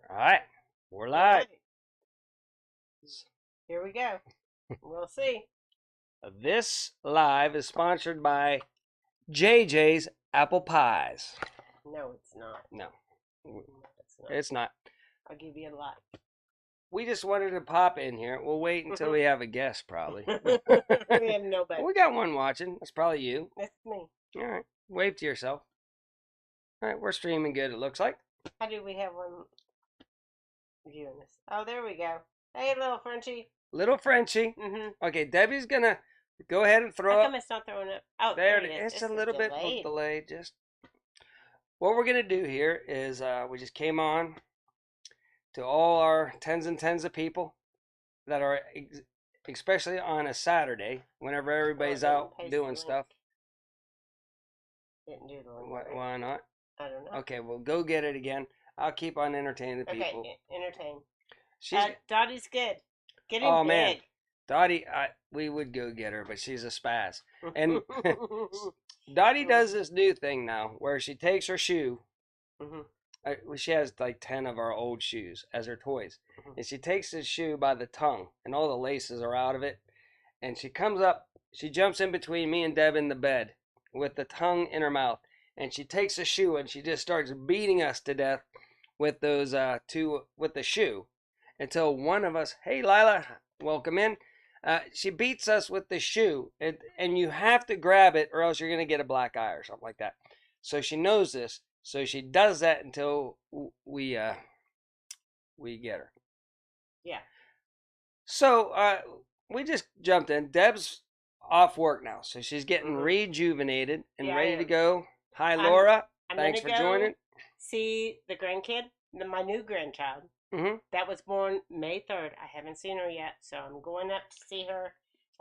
All right, we're All live. right, here we go. We'll see. This live is sponsored by JJ's Apple Pies. No, it's not. No, No, it's not. it's not. I'll give you a lot. We just wanted to pop in here. We'll wait until we have a guest, probably. We have nobody. We got one watching. That's probably you. That's me. All right, wave to yourself. All right, we're streaming good, it looks like. How do we have one viewing this? Oh, there we go. Hey, little Frenchie. Little Frenchie. Mm-hmm. Okay, Debbie's gonna go ahead and throw How up. come it's not throwing up? Oh, There it it is. is. It's a little bit delayed. delayed. Just what we're gonna do here is we just came on to all our tens and tens of people that are especially on a Saturday whenever everybody's didn't out paste the doing link. stuff. Didn't do the link. Why, right? why not? I don't know. Okay, well go get it again. I'll keep on entertaining the Okay, people. entertain. She's Dottie's good. Getting oh big. man, Dottie. We would go get her, but she's a spaz. And Dottie does this new thing now where she takes her shoe. She has like 10 of our old shoes as her toys. And she takes the shoe by the tongue, and all the laces are out of it. And she comes up, she jumps in between me and Deb in the bed with the tongue in her mouth. And she takes the shoe and she just starts beating us to death with those with the shoe until one of us, hey Lila, welcome in. She beats us with the shoe, and you have to grab it or else you're going to get a black eye or something like that. So she knows this. So she does that until we get her. Yeah. So we just jumped in. Deb's off work now, so she's getting rejuvenated and Yeah, ready to go. Hi, I'm- Laura. I'm Thanks gonna for go joining. See the grandkid, my new grandchild. That was born May 3rd. I haven't seen her yet, so I'm going up to see her.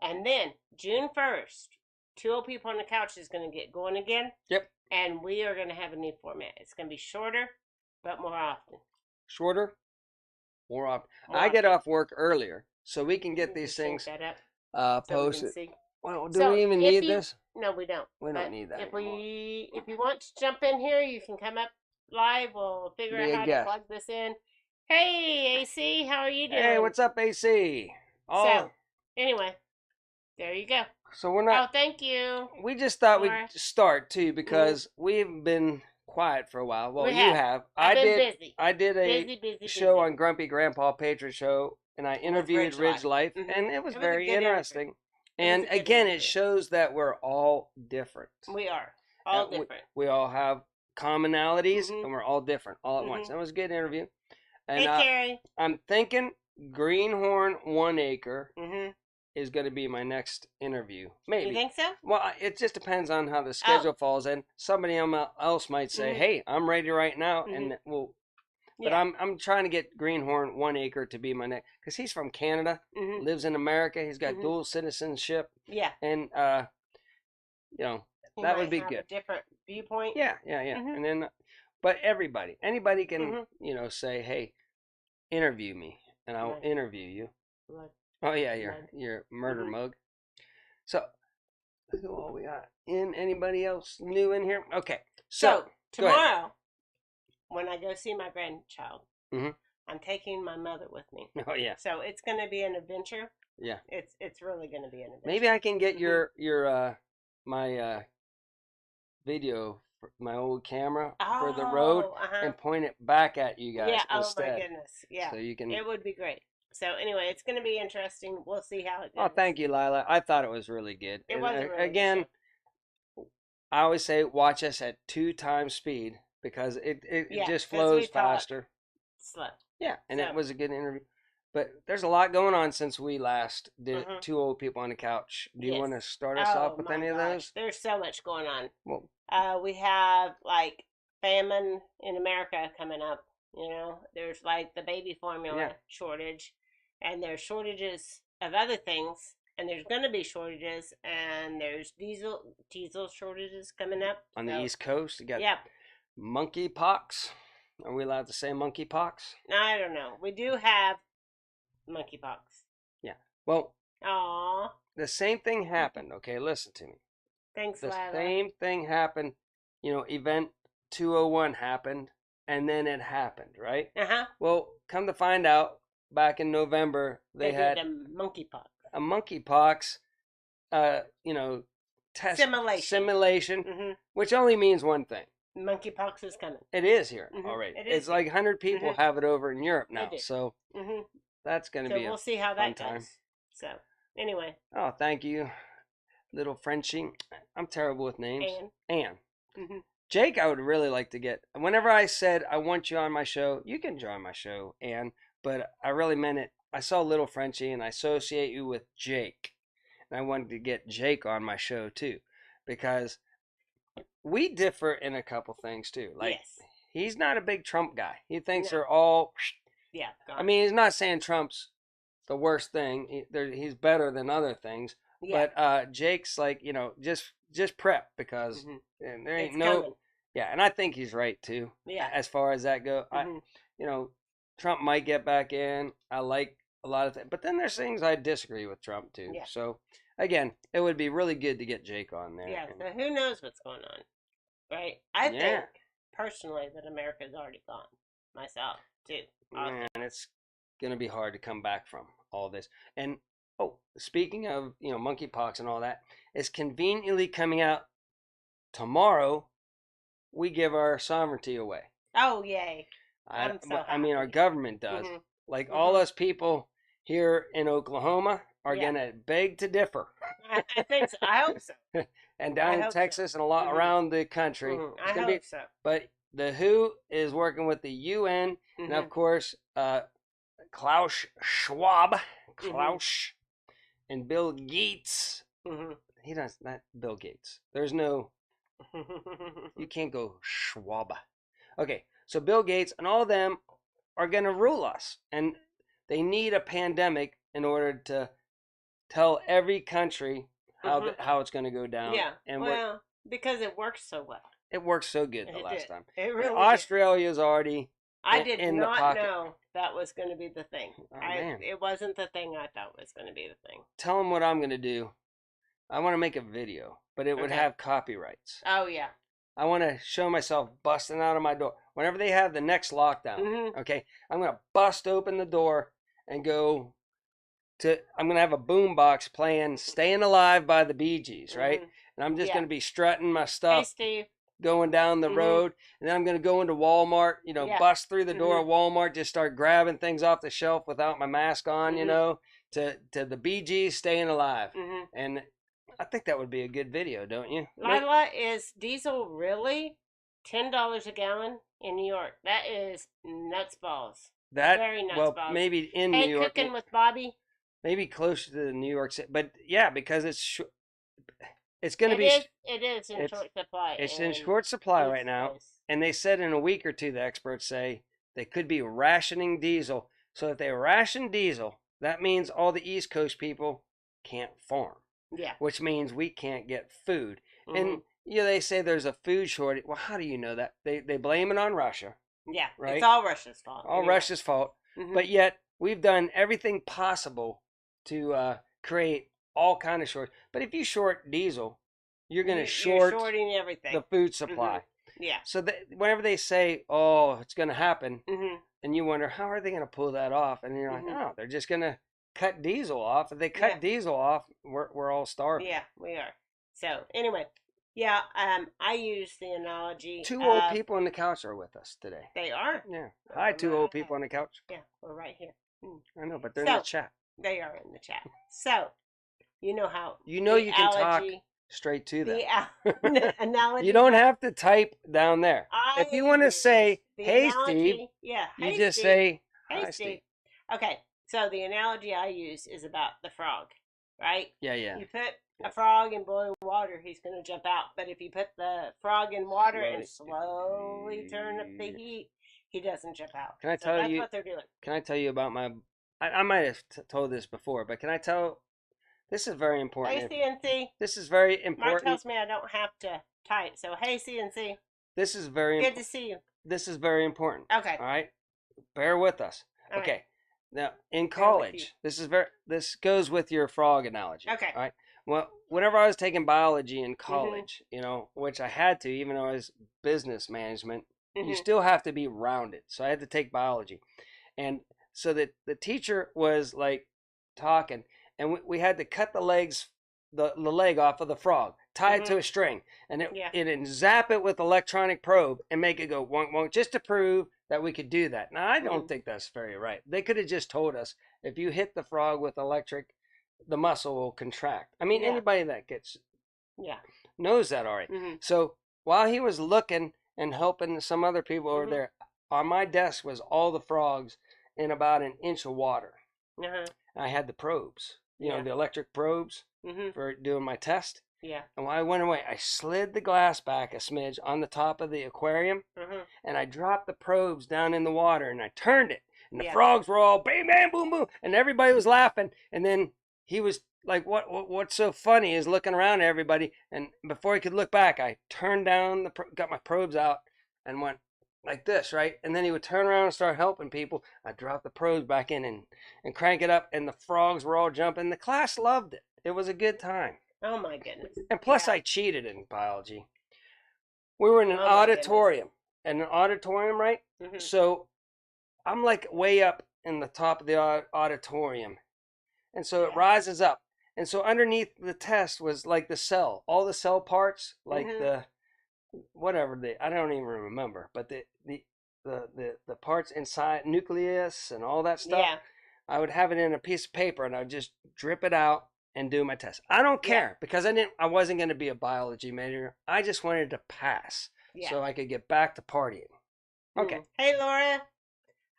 And then June 1st, Two Old People on the Couch is going to get going again. Yep. And we are going to have a new format. It's going to be shorter, but more often. Shorter, more often. More I get often. off work earlier, so we can get You these sync things that up so we can posted. see. Well, do So, we even if need you- this? No, we don't. We But don't need that If anymore. if you want to jump in here, you can come up live. We'll figure Be out a how guest. to plug this in. Hey, AC, how are you doing? Hey, what's up, AC? So, anyway, there you go. So we're Oh, not. thank you. We just thought Laura. we'd start too because we've been quiet for a while. Well, We you have. have. I've been busy. I did a Busy. show on Grumpy Grandpa Patriot Show, and I interviewed Ridge Ridge Life. Life, Mhm. and it was It was a very good interesting. was And a good again, it interview. shows that we're all different. We are all we- different. We all have commonalities, Mhm. and we're all different all at once. Mhm. That was a good interview. And Hey, Carrie. I'm thinking Greenhorn 1 Acre Mm-hmm. is going to be my next interview. Maybe. You think so? Well, it just depends on how the schedule falls in. Somebody else might say, "Hey, I'm ready right now," and we'll. But Yeah. I'm trying to get Greenhorn 1 Acre to be my next because he's from Canada, Mhm. lives in America. He's got dual citizenship, Yeah. and you know He that might would be have good. A different viewpoint. Yeah. Mhm. And then, but anybody can say, "Hey, interview me," and I'll Right. interview you. Right. Oh yeah, Right. your murder Mhm. mug. So who all we got in? Anybody else new in here? Okay, so go ahead. tomorrow, when I go see my grandchild, Mhm. I'm taking my mother with me. Oh yeah, So it's going to be an adventure. yeah. It's really going to be an adventure. Maybe I can get your my video, my old camera for the road, and point it back at you guys Yeah. Oh instead. my goodness. Yeah. So you can. It would be great. So anyway, it's going to be interesting. We'll see how it goes. Oh, thank you, Lila. I thought it was really good. It And, was a really good again. show. I always say watch us at 2 times speed because it Yeah, just 'cause flows we talk faster. Slow. Yeah, and it So- was a good interview. But there's a lot going on since we last did Mhm. Two Old People on the Couch. Do you Yes. want to start us Oh off with my any of gosh, those? There's so much going on. Well, We have like famine in America coming up. You know, there's like the baby formula Yeah. shortage, and there's shortages of other things, and there's going to be shortages, and there's diesel shortages coming up on the so- East Coast, you got Yeah, monkeypox. Are we allowed to say monkeypox? I don't know. We do have monkeypox. Yeah. Well, Aw, the same thing happened. Okay, listen to me. thanks, The Lila. same thing happened. Event 201 happened, and then it happened, right? Uh-huh. Well, come to find out, back in November, they had a monkeypox. A monkeypox, simulation, which only means one thing. Monkeypox is coming. It is here already. It's like 100 people have it over in Europe now, so that's going to be. So we'll see how that goes. So anyway. Oh, thank you, little Frenchie. I'm terrible with names. Anne. Jake, I would really like to get. Whenever I said I want you on my show, you can join my show, Anne. But I really meant it. I saw little Frenchie, and I associate you with Jake, and I wanted to get Jake on my show too, because we differ in a couple things too. Like, he's not a big Trump guy. He thinks they're all. Yeah. I mean, he's not saying Trump's the worst thing. He's better than other things. Yeah. But Jake's like, just prep, because there ain't coming. Yeah, and I think he's right too. Yeah. As far as that go, Trump might get back in. I like a lot of things, but then there's things I disagree with Trump too. Yeah. So again, it would be really good to get Jake on there. Yeah. So who knows what's going on, right? I think personally that America's already gone. Myself too. And it's gonna be hard to come back from all this. And speaking of monkeypox and all that, it's conveniently coming out tomorrow. We give our sovereignty away. Oh, yay. I mean, our government does. Like, all us people here in Oklahoma are going to beg to differ. I think so. I hope so. And down in Texas and a lot around the country. I hope so. But the WHO is working with the UN, and of course, Klaus Schwab, and Bill Gates. He does not Bill Gates. There's no... You can't go Schwab. Okay, so Bill Gates and all of them are going to rule us. And they need a pandemic in order to tell every country how it's going to go down. Yeah, and because it works so well. It worked so good the last time. It really Australia's already I did not know that was going to be the thing. Oh, man. It wasn't the thing I thought was going to be the thing. Tell them what I'm going to do. I want to make a video, but it would have copyrights. Oh, yeah. I want to show myself busting out of my door. Whenever they have the next lockdown, okay, I'm going to bust open the door and go to, I'm going to have a boombox playing Staying Alive by the Bee Gees, right? And I'm just going to be strutting my stuff. Hey, Steve. Going down the road, and then I'm going to go into Walmart, bust through the door of Walmart, just start grabbing things off the shelf without my mask on, to the Bee Gees Staying Alive. And I think that would be a good video, don't you? Lila, is diesel really $10 a gallon in New York? That is nuts balls. Very nuts balls. Maybe in New York. Cooking with Bobby? Maybe closer to New York City. But yeah, because it's going to be... It is in short supply. It's in short supply right now. And they said in a week or two, the experts say, they could be rationing diesel. So if they ration diesel, that means all the East Coast people can't farm. Yeah. Which means we can't get food. And they say there's a food shortage. Well, how do you know that? They blame it on Russia. Yeah. Right? It's all Russia's fault. All Russia's fault. But yet we've done everything possible to create all kind of short. But if you short diesel, you're going to short shorting everything. The food supply. Yeah. So whenever they say, "Oh, it's going to happen," and you wonder how are they going to pull that off, and you're like, "Oh, they're just going to cut diesel off." If they cut diesel off, we're all starving. Yeah, we are. So anyway, I use the analogy. 2 old people on the couch are with us today. They are. Yeah. Hi, 2 old people on the couch. Yeah, we're right here. I know, but they're in the chat. They are in the chat. So you know how you can talk straight to them. The analogy. You don't have to type down there. If you want to say, "Hey, Steve," you just say, "Hi, Steve." Okay. So the analogy I use is about the frog, right? Yeah. You put a frog in boiling water, he's going to jump out. But if you put the frog in water and slowly turn up the heat, he doesn't jump out. Can I tell you? That's what they're doing. Can I tell you about my? I might have told this before, but can I tell? This is very important. Hey, CNC. This is very important. Mark tells me I don't have to type. So, hey, CNC. This is very good to see you. This is very important. Okay. All right. Bear with us. All okay. Right. Now, in college, this goes with your frog analogy. Okay. All right. Well, whenever I was taking biology in college, which I had to, even though I was business management, You still have to be rounded. So I had to take biology. And so that the teacher was like talking, and we had to cut the leg off of the frog, tie it to a string, and it zap it with electronic probe and make it go wonk wonk, just to prove that we could do that. Now I don't think that's very right. They could have just told us, if you hit the frog with electric, the muscle will contract. I mean, anybody that gets knows that already. So while he was looking and helping some other people over there, on my desk was all the frogs in about an inch of water. I had the probes, you know, the electric probes for doing my test. And when I went away, I slid the glass back a smidge on the top of the aquarium, and I dropped the probes down in the water, and I turned it, and the frogs were all bam, bam, boom, boom, and everybody was laughing. And then he was like, what's so funny is looking around at everybody, and before he could look back, I turned down, got my probes out, and went like this, right? And then he would turn around and start helping people. I dropped the probes back in and crank it up, and the frogs were all jumping. The class loved it. It was a good time. Oh my goodness. And plus I cheated in biology. We were in an auditorium. And an auditorium, right? So I'm like way up in the top of the auditorium. And so it rises up. And so underneath the test was like the cell, all the cell parts, like the whatever I don't even remember, but the parts inside, nucleus and all that stuff. I would have it in a piece of paper, and I would just drip it out and do my test. I don't care because I wasn't going to be a biology major. I just wanted to pass so I could get back to partying. Okay. Hey, Laura.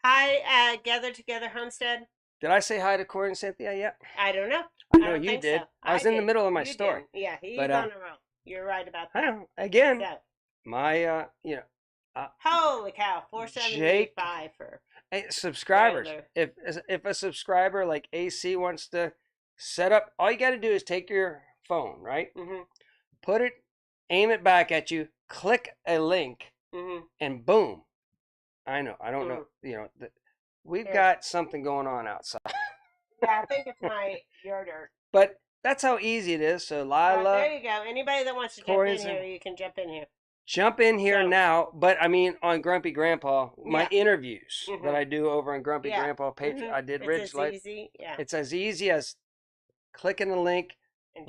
Hi, Gather Together Homestead. Did I say hi to Corey and Cynthia yet? I don't know. No, you did. So. I was in the middle of my story. Did. Yeah, he's on the road. You're right about that. I know. Again, my, holy cow, 475 for subscribers. If a subscriber like AC wants to set up, all you got to do is take your phone, right? Put it, aim it back at you, click a link, and boom. I know. I don't know. You know, we've got something going on outside. Yeah, I think it's your dirt. But that's how easy it is. So Lila, there you go. Anybody that wants to jump in here, you can jump in here. Jump in here now. But I mean, on Grumpy Grandpa, my interviews that I do over on Grumpy Grandpa Patreon, I did Ridge Light. It's as easy as clicking the link,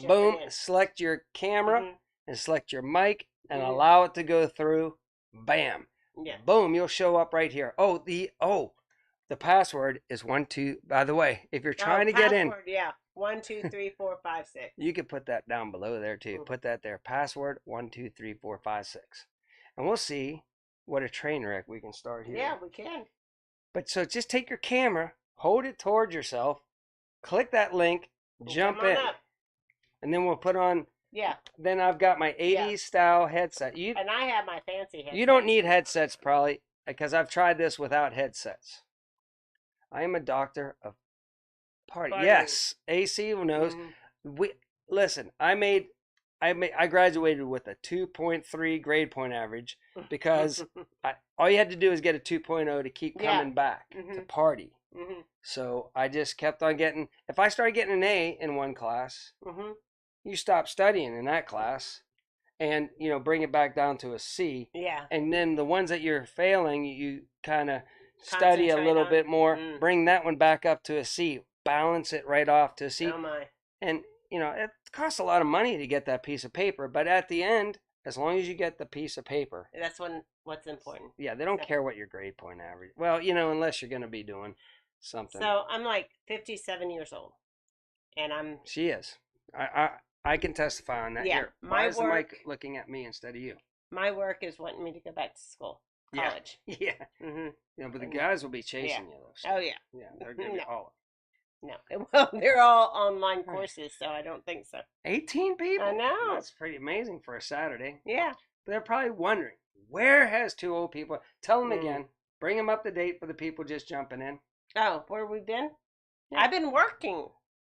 boom, select your camera and select your mic and allow it to go through. Bam. Boom, you'll show up right here. The password is 12. By the way, if you're trying to get in, 1 2 3 4 5 6. You can put that down below there too. Put that there. Password 1 2 3 4 5 6, and we'll see what a train wreck we can start here. Yeah, we can. But so just take your camera, hold it towards yourself, click that link, jump in, and then we'll put on. Yeah. Then I've got my 80s style headset. And I have my fancy headset. You don't need headsets probably because I've tried this without headsets. I am a doctor of party. Yes, AC knows. Listen. I graduated with a 2.3 grade point average because all you had to do is get a 2.0 to keep coming back to party. So I just kept on getting. If I started getting an A in one class, you stop studying in that class, and bring it back down to a C. Yeah. And then the ones that you're failing, you kind of study a little bit more, bring that one back up to a C, balance it right off to a C. Oh my. And, it costs a lot of money to get that piece of paper, but at the end, as long as you get the piece of paper. That's what's important. Yeah, they don't care what your grade point average. Well, unless you're going to be doing something. So I'm like 57 years old, and She is. I can testify on that. Yeah. Here, why is the mic looking at me instead of you? My work is wanting me to go back to school. College. Yeah. But the guys will be chasing you though. So. Oh yeah. Yeah, they're gonna be all. No, well, they're all online courses, so I don't think so. 18 people. I know. That's pretty amazing for a Saturday. Yeah. They're probably wondering, where has two old people? Tell them again. Bring them up to date for the people just jumping in. Oh, where we been? Yeah. I've been working.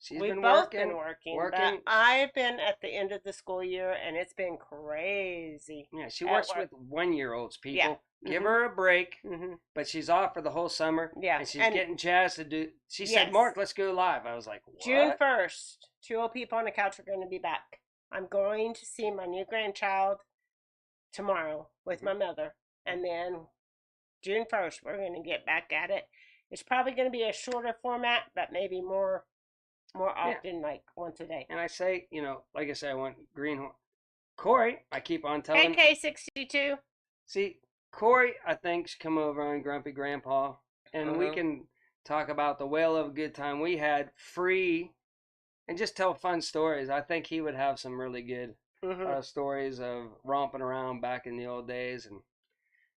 We've both been working. But I've been at the end of the school year, and it's been crazy. Yeah, she works with 1-year-olds, people. Yeah. Give her a break, but she's off for the whole summer. Yeah. And she's getting jazzed to do. She said, Mark, let's go live. I was like, what? June 1st, two old people on the couch are going to be back. I'm going to see my new grandchild tomorrow with my mother. And then June 1st, we're going to get back at it. It's probably going to be a shorter format, but maybe more often, like once a day. And I say, like I said, I want Greenhorn. Corey, I keep on telling. KK62. See, Corey, I think, should come over on Grumpy Grandpa, and we can talk about the whale of a good time we had free, and just tell fun stories. I think he would have some really good stories of romping around back in the old days.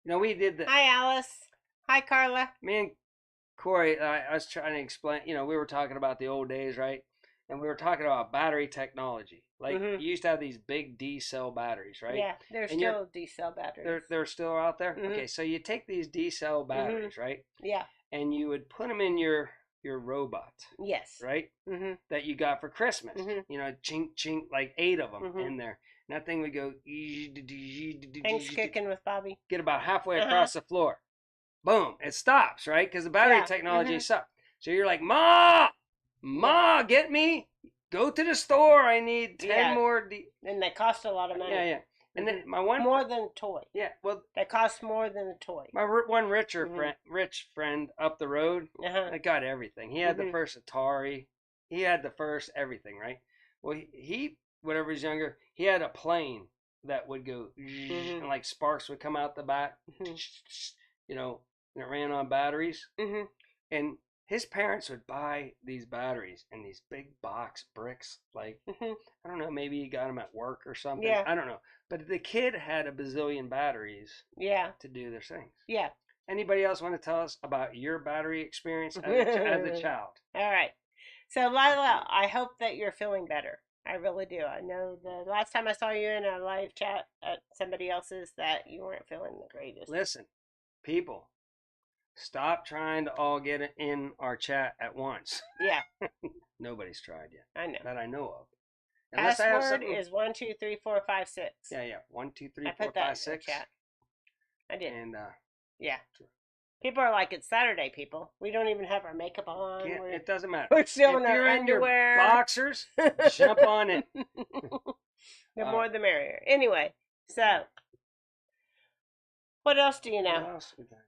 And we did the. Hi, Alice. Hi, Carla. Me and Corey, I was trying to explain. We were talking about the old days, right? And we were talking about battery technology. Like you used to have these big D-cell batteries, right? Yeah, they're still D-cell batteries. They're still out there. Okay, so you take these D-cell batteries, right? Yeah. And you would put them in your robot. Yes. Right. That you got for Christmas. Chink chink, like 8 of them in there. And that thing would go. Thanks, Kicking with Bobby. Get about halfway across the floor. Boom! It stops, right? Because the battery technology sucks. So you're like, Ma, get me. Go to the store. I need 10 more. And they cost a lot of money. Yeah. And then my one more than a toy. Yeah, well, they cost more than a toy. My one rich friend up the road, that got everything. He had the first Atari. He had the first everything, right? Well, he whenever he was younger, he had a plane that would go and like sparks would come out the back, and it ran on batteries. And his parents would buy these batteries in these big box bricks. Like, I don't know, maybe he got them at work or something. Yeah. I don't know. But the kid had a bazillion batteries to do their things. Yeah. Anybody else want to tell us about your battery experience as a child? All right. So, Lila, I hope that you're feeling better. I really do. I know the last time I saw you in a live chat at somebody else's that you weren't feeling the greatest. Listen, people. Stop trying to all get in our chat at once. Yeah. Nobody's tried yet. I know. That I know of. Unless password is 1 2 3 4 5 6. Yeah. 1 2 3 4 5 6. In the chat. I did. And yeah. People are like, it's Saturday, people. We don't even have our makeup on. Yeah, it doesn't matter. We're still in our underwear. In your boxers, jump on it. The more the merrier. Anyway, so what else do you know? What else we got?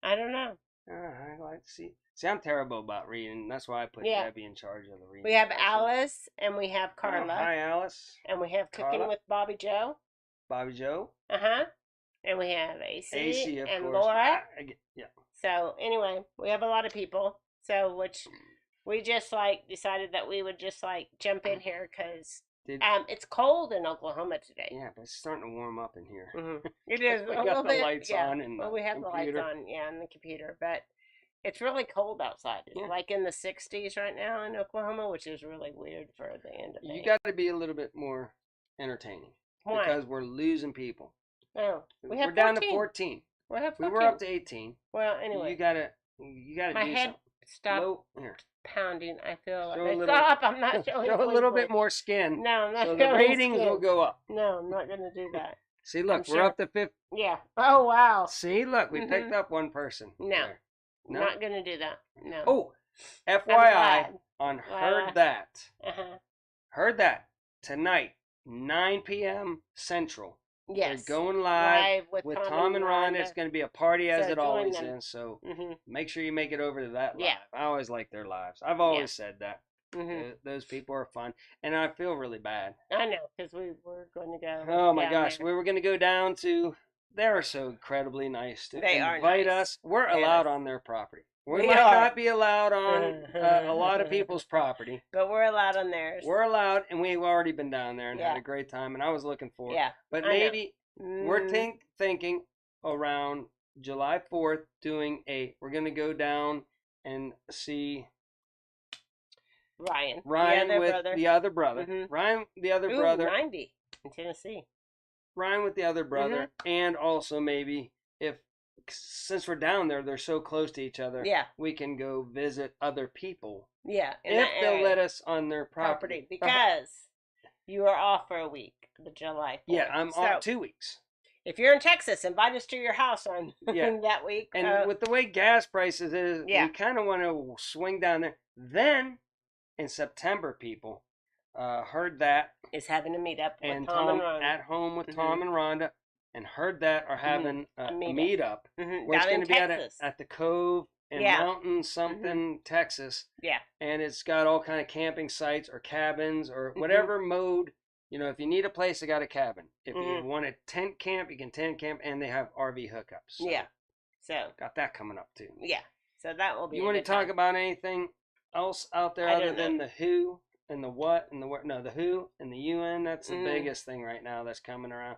I don't know. I like to see. See, I'm terrible about reading. That's why I put Debbie in charge of the reading. We have Alice and we have Carla. Hi, Alice. And we have Cooking with Bobby Joe. Bobby Joe. And we have AC of and course. Laura. Yeah. So anyway, we have a lot of people. So which we just decided that we would just jump in here because it's cold in Oklahoma today. Yeah, but it's starting to warm up in here. It is. We got the lights on and we have the lights on, and the computer, but it's really cold outside. It's like in the 60s right now in Oklahoma, which is really weird for the end of May. You got to be a little bit more entertaining. Why? Because we're losing people. Oh, we're down to 14. We were up to 18. Well, anyway, you gotta my do head something. Stop pounding. I feel stop. I'm not showing. Show a little bit more skin. No, I'm not so showing the ratings skin. will go up. No, I'm not gonna do that. See, look, we're up to 5. Yeah. Oh wow. See, look, we picked up one person. No, not gonna do that. No. Oh, FYI on Heard That. Heard That tonight, 9 p.m. Central. Yes. They're going live with Tom and Ron. It's going to be a party as it always is. So make sure you make it over to that live. I always like their lives. I've always said that. Those people are fun. And I feel really bad. I know, because we were going to go. Oh my gosh. We were going to go down to. They're so incredibly nice to invite us. We're allowed on their property. We might not be allowed on a lot of people's property. But we're allowed on theirs. We're allowed, and we've already been down there and had a great time, and I was looking forward. Yeah. But maybe we're thinking around July 4th we're going to go down and see Ryan with the other brother. Ryan, the other brother. 90 in Tennessee. Ryan with the other brother, and also maybe since we're down there, they're so close to each other. Yeah, we can go visit other people. Yeah, if they'll let us on their property because you are off for a week, the July 4th. Yeah, I'm off 2 weeks. If you're in Texas, invite us to your house on that week. And with the way gas prices is, we kind of want to swing down there. Then in September, people. Heard That is having a meetup with and Tom and Rhonda. At home with Tom and Rhonda. and Heard That are having a meetup where it's Down going in to be Texas. at the Cove in Mountain something, Texas. Yeah. And it's got all kind of camping sites or cabins or whatever mode. You know, if you need a place, they got a cabin. If you want a tent camp, you can tent camp, and they have RV hookups. So yeah. So got that coming up too. Yeah. So that will be. You want to talk about anything else out there other than the WHO and the what and the what? No, the WHO and the UN. That's the biggest thing right now that's coming around.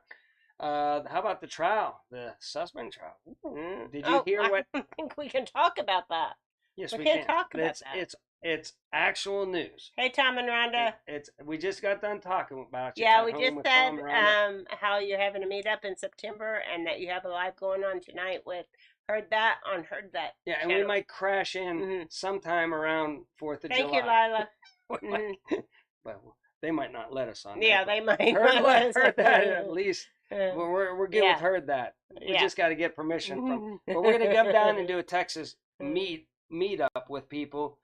How about the trial, the suspend trial? Did you hear what? I don't think we can talk about that. Yes, we can talk about that. It's actual news. Hey, Tom and Rhonda. We just got done talking about you. Yeah, we just said how you're having a meetup in September and that you have a live going on tonight with Heard That. Yeah, and we might crash in sometime around 4th of July. Thank you, Lila. But they might not let us on. Yeah, they might. Heard That at least. We're good with Heard That. We just got to get permission from. But we're gonna come down and do a Texas meet up with people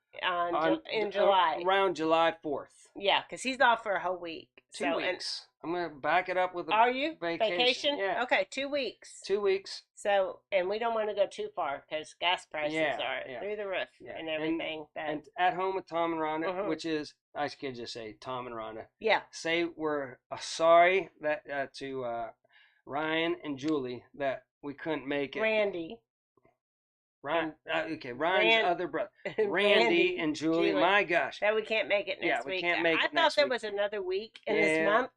in July, around July 4th. Yeah, because he's off for a whole week. 2 weeks. I'm gonna back it up with a Are you vacation? Yeah. Okay, 2 weeks. 2 weeks. So, and we don't want to go too far because gas prices are through the roof and everything. And At Home with Tom and Rhonda, which is, I could just say Tom and Rhonda. Yeah. Say we're sorry that to Ryan and Julie that we couldn't make it. Randy. Ryan's other brother, Randy and Julie. My gosh, that we can't make it next week. I thought there was another week in this month,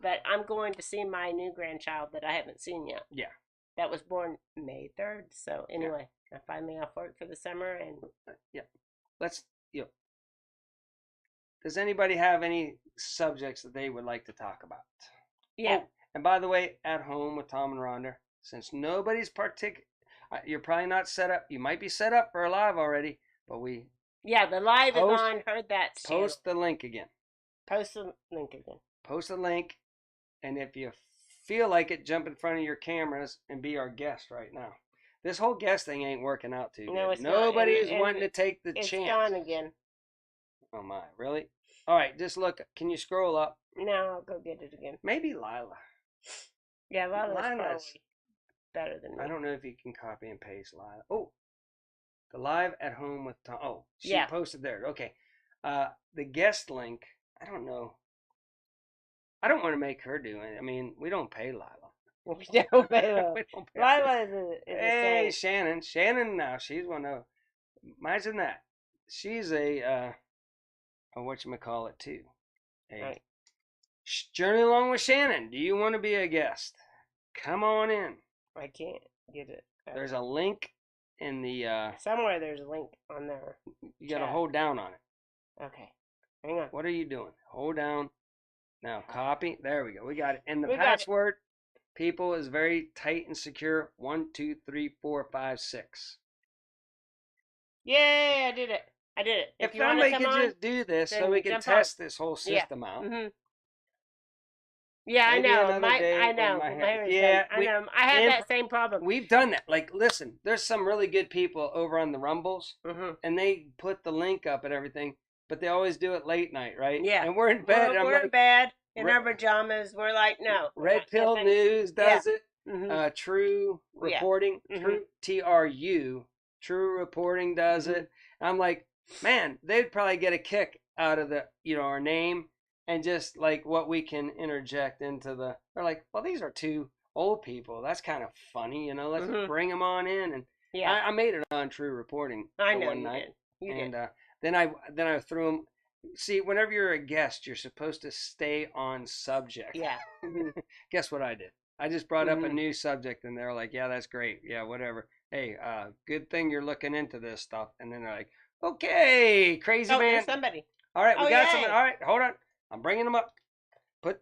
but I'm going to see my new grandchild that I haven't seen yet. Yeah, that was born May 3rd. So anyway, I'm finally off work for the summer, and Does anybody have any subjects that they would like to talk about? Yeah. Oh, and by the way, At Home with Tom and Rhonda, since nobody's you're probably not set up. You might be set up for a live already, but the live is on. Heard That too. Post the link again. Post the link again. Post the link, and if you feel like it, jump in front of your cameras and be our guest right now. This whole guest thing ain't working out too good. Nobody is wanting to take the chance. It's gone again. Oh my, really? All right, just look. Can you scroll up? No, I'll go get it again. Maybe Lila. Yeah, Lila's probably better than me. I don't know if you can copy and paste Lila. Oh, the live At Home with Tom. Oh, she posted there. Okay. The guest link, I don't know. I don't want to make her do it. I mean, we don't pay Lila. We don't pay Lila. Lila is hey, Shannon. Shannon now, she's one of, imagine that. She's a whatchamacallit too. Hey, Journey Along with Shannon. Do you want to be a guest? Come on in. I can't get it. There's a link in the somewhere. There's a link on there. You gotta hold down on it. Okay, hang on. What are you doing? Hold down. Now copy. There we go. We got it. And the password, people, is very tight and secure. 1, 2, 3, 4, 5, 6. Yay! I did it. If somebody could just do this so we can test this whole system out. Mm-hmm. Yeah, I know. I know. I know. I had that same problem. We've done that. Like, listen, there's some really good people over on the Rumbles, and they put the link up and everything, but they always do it late night, right? Yeah. And we're in bed. We're in bed in our pajamas. We're like, no. Red Pill News does it. True Reporting, True True Reporting does it. I'm like, man, they'd probably get a kick out of our name. And just like what we can interject into they're like, well, these are two old people. That's kind of funny, Let's bring them on in. And I made it on True Reporting one night. You did. Then I threw them. See, whenever you're a guest, you're supposed to stay on subject. Yeah. Guess what I did? I just brought up a new subject, and they're like, yeah, that's great. Yeah, whatever. Hey, good thing you're looking into this stuff. And then they're like, okay, crazy man. There's somebody. All right, we got somebody. All right, hold on. I'm bringing them up.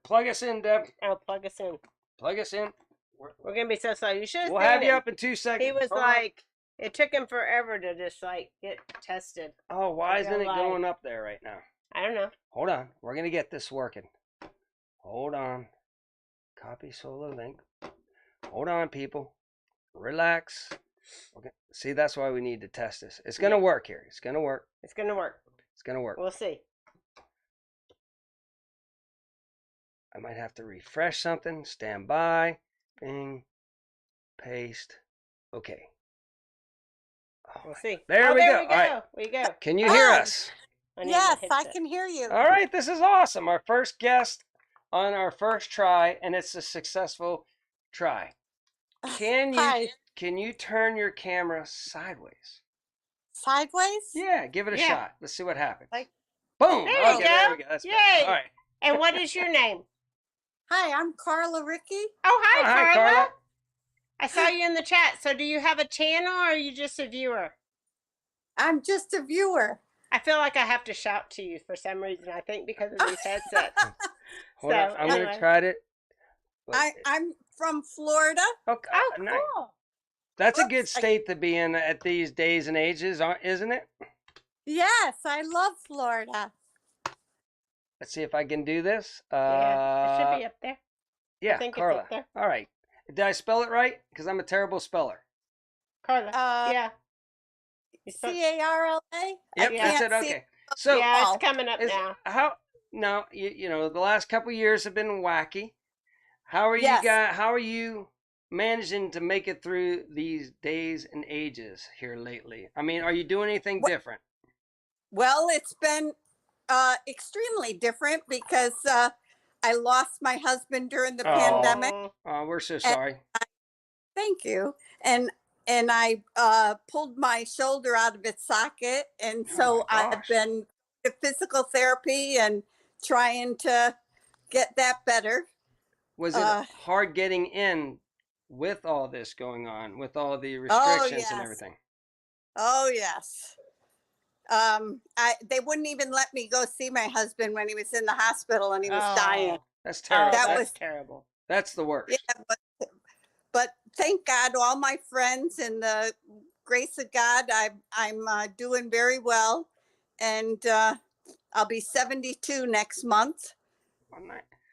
Plug us in, Deb. Oh, plug us in. Plug us in. We're gonna be so slow. You should. We'll have you up in 2 seconds. He was it took him forever to just get tested. Oh, why isn't it going up there right now? I don't know. Hold on. We're gonna get this working. Hold on. Copy solo link. Hold on, people. Relax. Okay. See, that's why we need to test this. It's gonna work here. It's gonna work. It's gonna work. It's gonna work. We'll see. I might have to refresh something. Stand by. Bing, paste. Okay. Oh We'll see. there oh, we there go. we go. All right. We go. Can you hear Oh, us? I need yes, my I headset. can hear you. All right. This is awesome. Our first guest on our first try, and it's a successful try. Can Hi. you turn your camera sideways? Sideways? Yeah, give it a Yeah. shot. Let's see what happens. Like, Boom. There you Okay, go. there we go. That's better. Yay. All right. And what is your name? hi, I'm Carla Ricky. Oh, hi, Oh, hi, Carla. Carla. I saw you in the chat. So do you have a channel or are you just a viewer? I'm just a viewer. I feel like I have to shout to you for some reason, I think, because of these headsets. Hold on. I'm going to try it. I'm from Florida. Okay. Oh, Nice. cool. That's a good state to be in at these days and ages, isn't it? Yes, I love Florida. Let's see if I can do this. Yeah, it should be up there. Yeah, I think Carla. it's up there. All right. Did I spell it right? Because I'm a terrible speller. Carla. Yeah. Carla. Yep, that's it. Okay. So yeah, it's coming up now. Now you know the last couple of years have been wacky. How are Yes. you guys? How are you managing to make it through these days and ages here lately? I mean, are you doing anything different? Well, it's been extremely different because I lost my husband during the pandemic. Oh, we're so sorry. Thank you. And I pulled my shoulder out of its socket, and so I've been to physical therapy and trying to get that better. Was it hard getting in with all this going on, with all the restrictions and everything? Oh yes. They wouldn't even let me go see my husband when he was in the hospital and he was dying. That's terrible. That was terrible. That's the worst. Yeah, but thank God, all my friends and the grace of God, I'm doing very well, and I'll be 72 next month.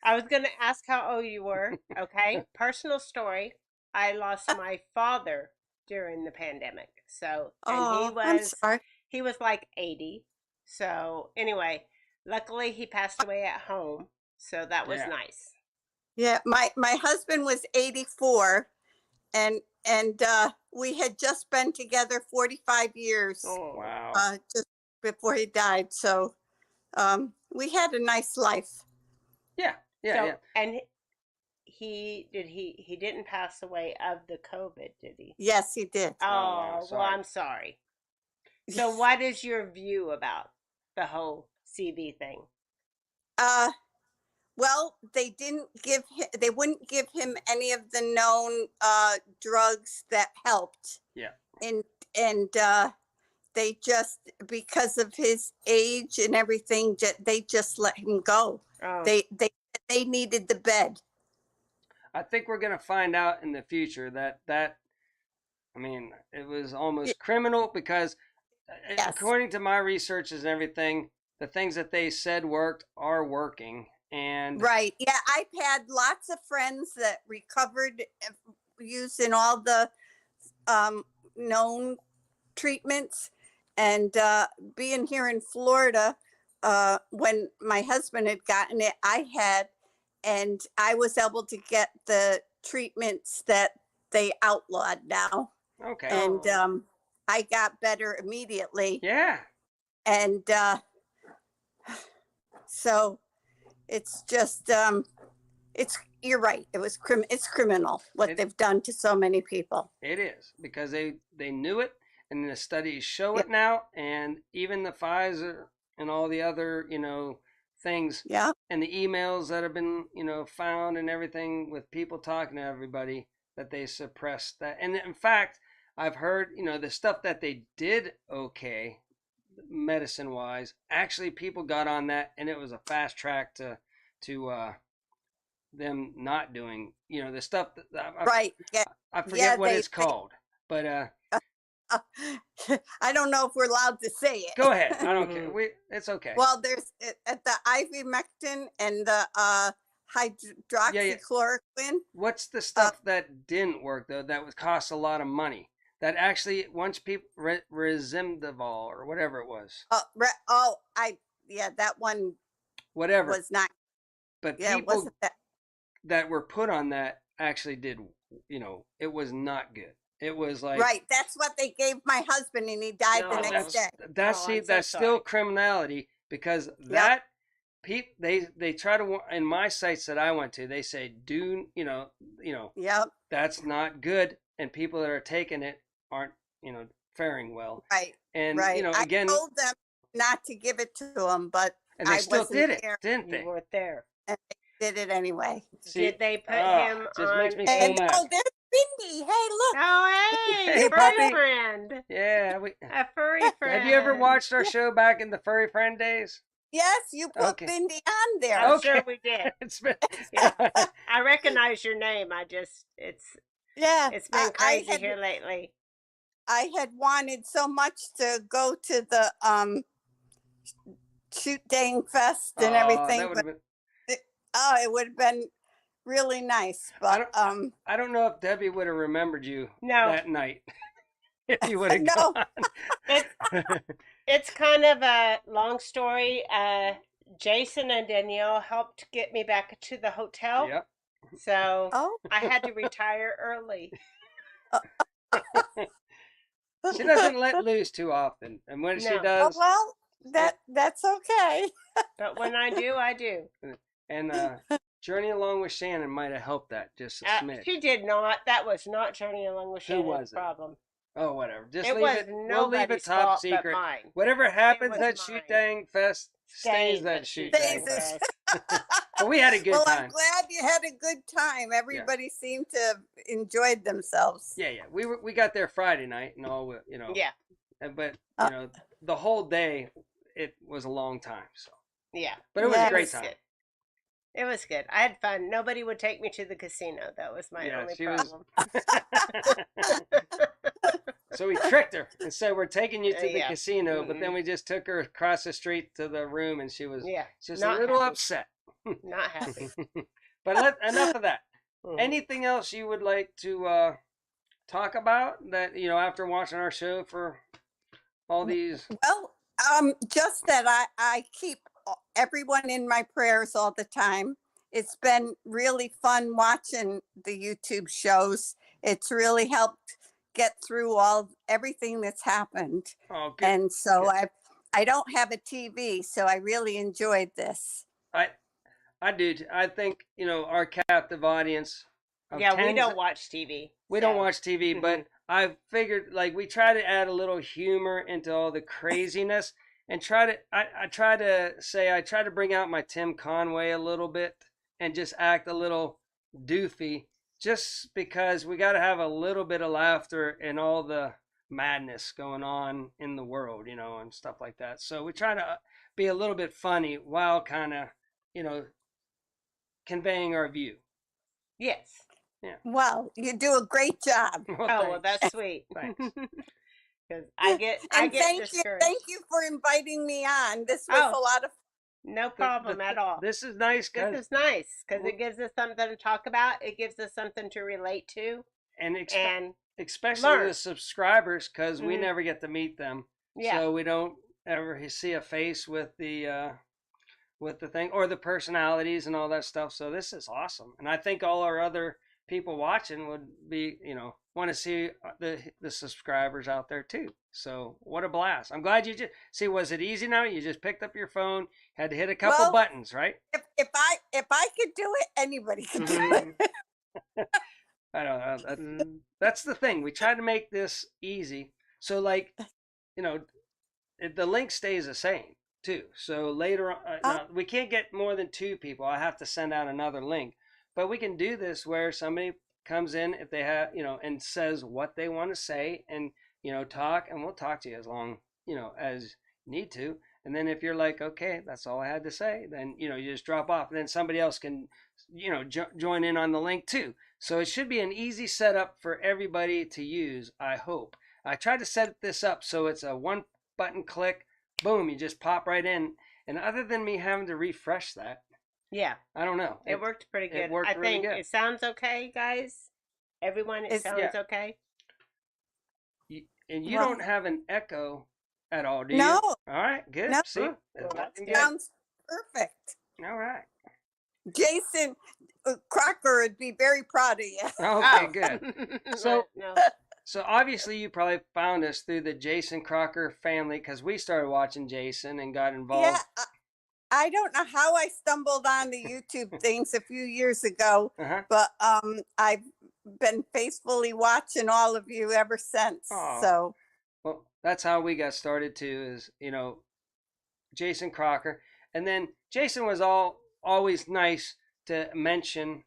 I was going to ask how old you were. Okay, personal story. I lost my father during the pandemic, so he was like 80. So anyway, luckily he passed away at home, so that was nice. Yeah, my husband was 84, and we had just been together 45 years. Oh, wow. Just before he died, so we had a nice life. Yeah. And he didn't pass away of the COVID, did he? Yes, he did. Oh, well, I'm sorry. So what is your view about the whole CV thing? Well, they wouldn't give him any of the known drugs that helped. Yeah. And they just, because of his age and everything, they just let him go. Oh. They needed the bed. I think we're going to find out in the future that I mean, it was almost criminal because according to my researches and everything, the things that they said worked are working. And right. Yeah, I've had lots of friends that recovered using all the known treatments. And being here in Florida, when my husband had gotten it, and I was able to get the treatments that they outlawed now. Okay. And I got better immediately. Yeah. And so it's just, you're right. It's criminal what they've done to so many people. It is, because they knew it, and the studies show it now, and even the Pfizer and all the other, things, and the emails that have been, found and everything with people talking to everybody, that they suppressed that. And in fact, I've heard, the stuff that they did okay, medicine-wise, actually people got on that, and it was a fast track to them not doing, the stuff that I forget what it's called, but I don't know if we're allowed to say it. Go ahead. I don't care. It's okay. Well, there's at the ivermectin and the hydroxychloroquine. What's the stuff that didn't work though? That would cost a lot of money. That actually, once people Rezimdevol or whatever it was. That one. Whatever was not. But people that were put on that actually did, it was not good. It was like Right. That's what they gave my husband, and he died the No. next day. I'm so that's still sorry. criminality because that they try to, in my sites that I went to, they say Yep. that's not good, and people that are taking it aren't faring well. Right. And Right. again, I told them not to give it to him, but and they I still wasn't did it, there, didn't You they? weren't there. and they did it anyway. See, Did they put him just on? makes me so And mad. oh, there's Cindy. Hey, look. Oh, hey, Hey, furry puppy. friend. Yeah, A furry friend. have you ever watched our show back in the furry friend days? Yes, you put Okay. Bindi on there. I'm Okay. sure we did. It's been Yeah. I recognize your name. It's Yeah. been crazy I had, here lately. I had wanted so much to go to the Shoot Dang Fest and everything, that would but have been. it would have been really nice. But I don't know if Debbie would have remembered you No. that night if you would have No. gone. It's kind of a long story. Jason and Danielle helped get me back to the hotel. Yep. So oh, I had to retire early. She doesn't let loose too often, and when she No. oh does, well, that's okay. But when I do, I do. and Journey Along with Shannon might have helped that just a smidge. She did not. That was not Journey Along with Who Shannon's was it? problem. Oh, whatever. Just It leave was it. We'll leave nobody's it top fault secret. but mine. Whatever happens was at Shoot mine. Dang Fest stays at Shoot Dang Stays Fest. at- But we had a good well, time. I'm glad you had a good time. Everybody seemed to have enjoyed themselves. Yeah. We got there Friday night and all. Yeah, But the whole day, it was a long time. So, yeah. but it was Yeah, a it great was time. good. It was good. I had fun. Nobody would take me to the casino. That was my Yeah, only she was- problem. So we tricked her and said we're taking you to the Yeah. casino, but then we just took her across the street to the room, and she was Yeah, just not a little happy. upset. Not happy. But enough of that. Mhm. Anything else you would like to talk about that after watching our show for all these? Well, just that I keep everyone in my prayers all the time. It's been really fun watching the YouTube shows. It's really helped get through everything that's happened. Oh, good. And so Good. I don't have a TV, so I really enjoyed this. I do. I think our captive audience. Yeah, we don't watch TV. We don't watch TV, but Mhm. I figured we try to add a little humor into all the craziness and I try to bring out my Tim Conway a little bit and just act a little doofy just because we got to have a little bit of laughter and all the madness going on in the world, and stuff like that. So we try to be a little bit funny while kind of, conveying our view. Yes. Well, you do a great job. Well, Oh, well, thanks. that's sweet. Thanks. And I get discouraged. thank you for inviting me on. This was Oh. a lot of No problem at all. This is nice This because is nice because it gives us something to talk about. It gives us something to relate to, and and especially learn. the subscribers because we Mhm. never get to meet them, yeah, so we don't ever see a face with the thing or the personalities and all that stuff. So this is awesome, and I think all our other people watching would be want to see the subscribers out there too. So what a blast! I'm glad you just see. Was it easy now? You just picked up your phone, had to hit a couple Well, buttons, right? if I could do it, anybody could do Mhm. it. I don't know. Mm. That's the thing. We try to make this easy. So the link stays the same too. So later on, now, we can't get more than 2 people. I have to send out another link. But we can do this where somebody comes in if they have, and says what they want to say and, talk, and we'll talk to you as long, as you need to. And then if you're like, okay, that's all I had to say, then, you just drop off. And then somebody else can, join in on the link too. So it should be an easy setup for everybody to use, I hope. I tried to set this up so it's a one button click, boom, you just pop right in. And other than me having to refresh that, yeah, I don't know. it worked pretty good. worked I really think good. it sounds okay, guys. Everyone, it sounds okay. And you Well- don't have an echo at all, do you? No. All right, good. No. See? Well, that's Looking good. Sounds perfect. All right. Jason Crocker would be very proud of you. Okay, good. So, no. so obviously you probably found us through the Jason Crocker family because we started watching Jason and got involved. Yeah, I don't know how I stumbled on the YouTube things a few years ago, but I've been faithfully watching all of you ever since. Aww. So, well, that's how we got started too. Is Jason Crocker, and then Jason was always nice to mention,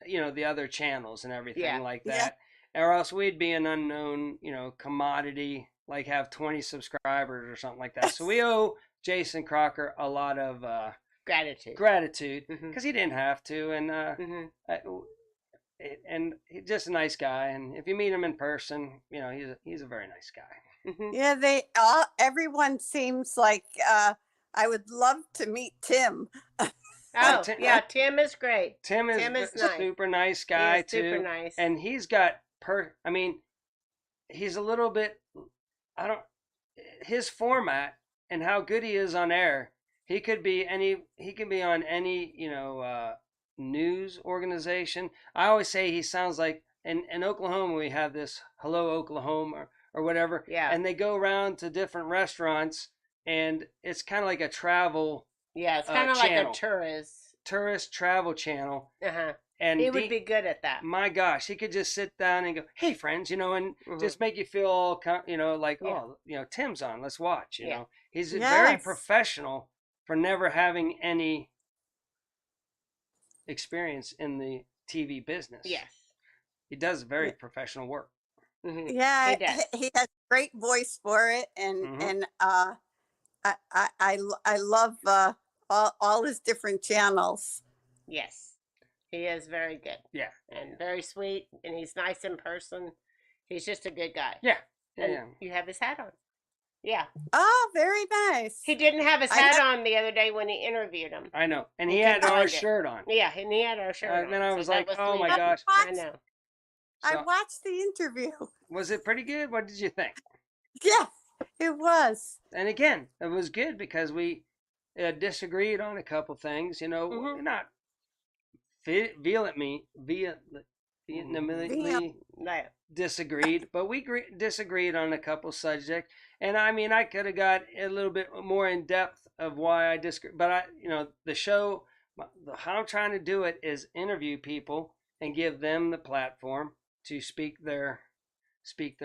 the other channels and everything like that, or else we'd be an unknown, commodity, like have 20 subscribers or something like that. So we owe Jason Crocker a lot of gratitude because he didn't have to, and he's just a nice guy. And if you meet him in person, he's a very nice guy. Yeah, everyone seems like I would love to meet Tim. Oh, yeah, Tim is great. Tim is a super nice guy too. Super nice. And he's got he's a little bit his format and how good he is on air. He can be on any, news organization. I always say he sounds like in Oklahoma we have this Hello Oklahoma or whatever. Yeah. And they go around to different restaurants and it's kind of like a travel it's kind of like a tourist travel channel. And he would be good at that. My gosh, he could just sit down and go, "Hey, friends," and just make you feel all, like, "Oh, Tim's on. Let's watch." He's very professional for never having any experience in the TV business. Yes, he does very professional work. Yeah, he has great voice for it, and I love all his different channels. Yes. He is very good. Yeah. And very sweet, and he's nice in person. He's just a good guy. Yeah. And you have his hat on. Yeah. Oh, very nice. He didn't have his hat on the other day when he interviewed him. I know. And he had our shirt on. Yeah, and he had our shirt on. And then I was like, oh my gosh. I know. I watched the interview. Was it pretty good? What did you think? Yeah, it was. And again, it was good because we disagreed on a couple things. We're not vehemently disagreed, but we disagreed on a couple subjects. And I could have got a little bit more in depth of why I disagree. But the show, how I'm trying to do it is interview people and give them the platform to speak their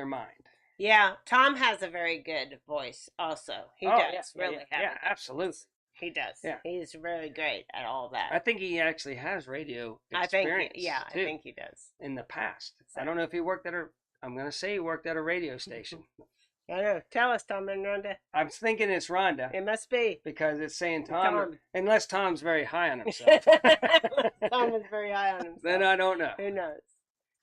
mind. Yeah, Tom has a very good voice. Also, he does really have. Yeah, absolutely. He does. Yeah. He's really great at all that. I think he actually has radio experience. I think he does. In the past. I don't know if he worked I'm going to say he worked at a radio station. I know. Tell us, Tom and Rhonda. I'm thinking it's Rhonda. It must be. Because it's saying Tom. Unless Tom's very high on himself. Tom is very high on himself. Then I don't know. Who knows?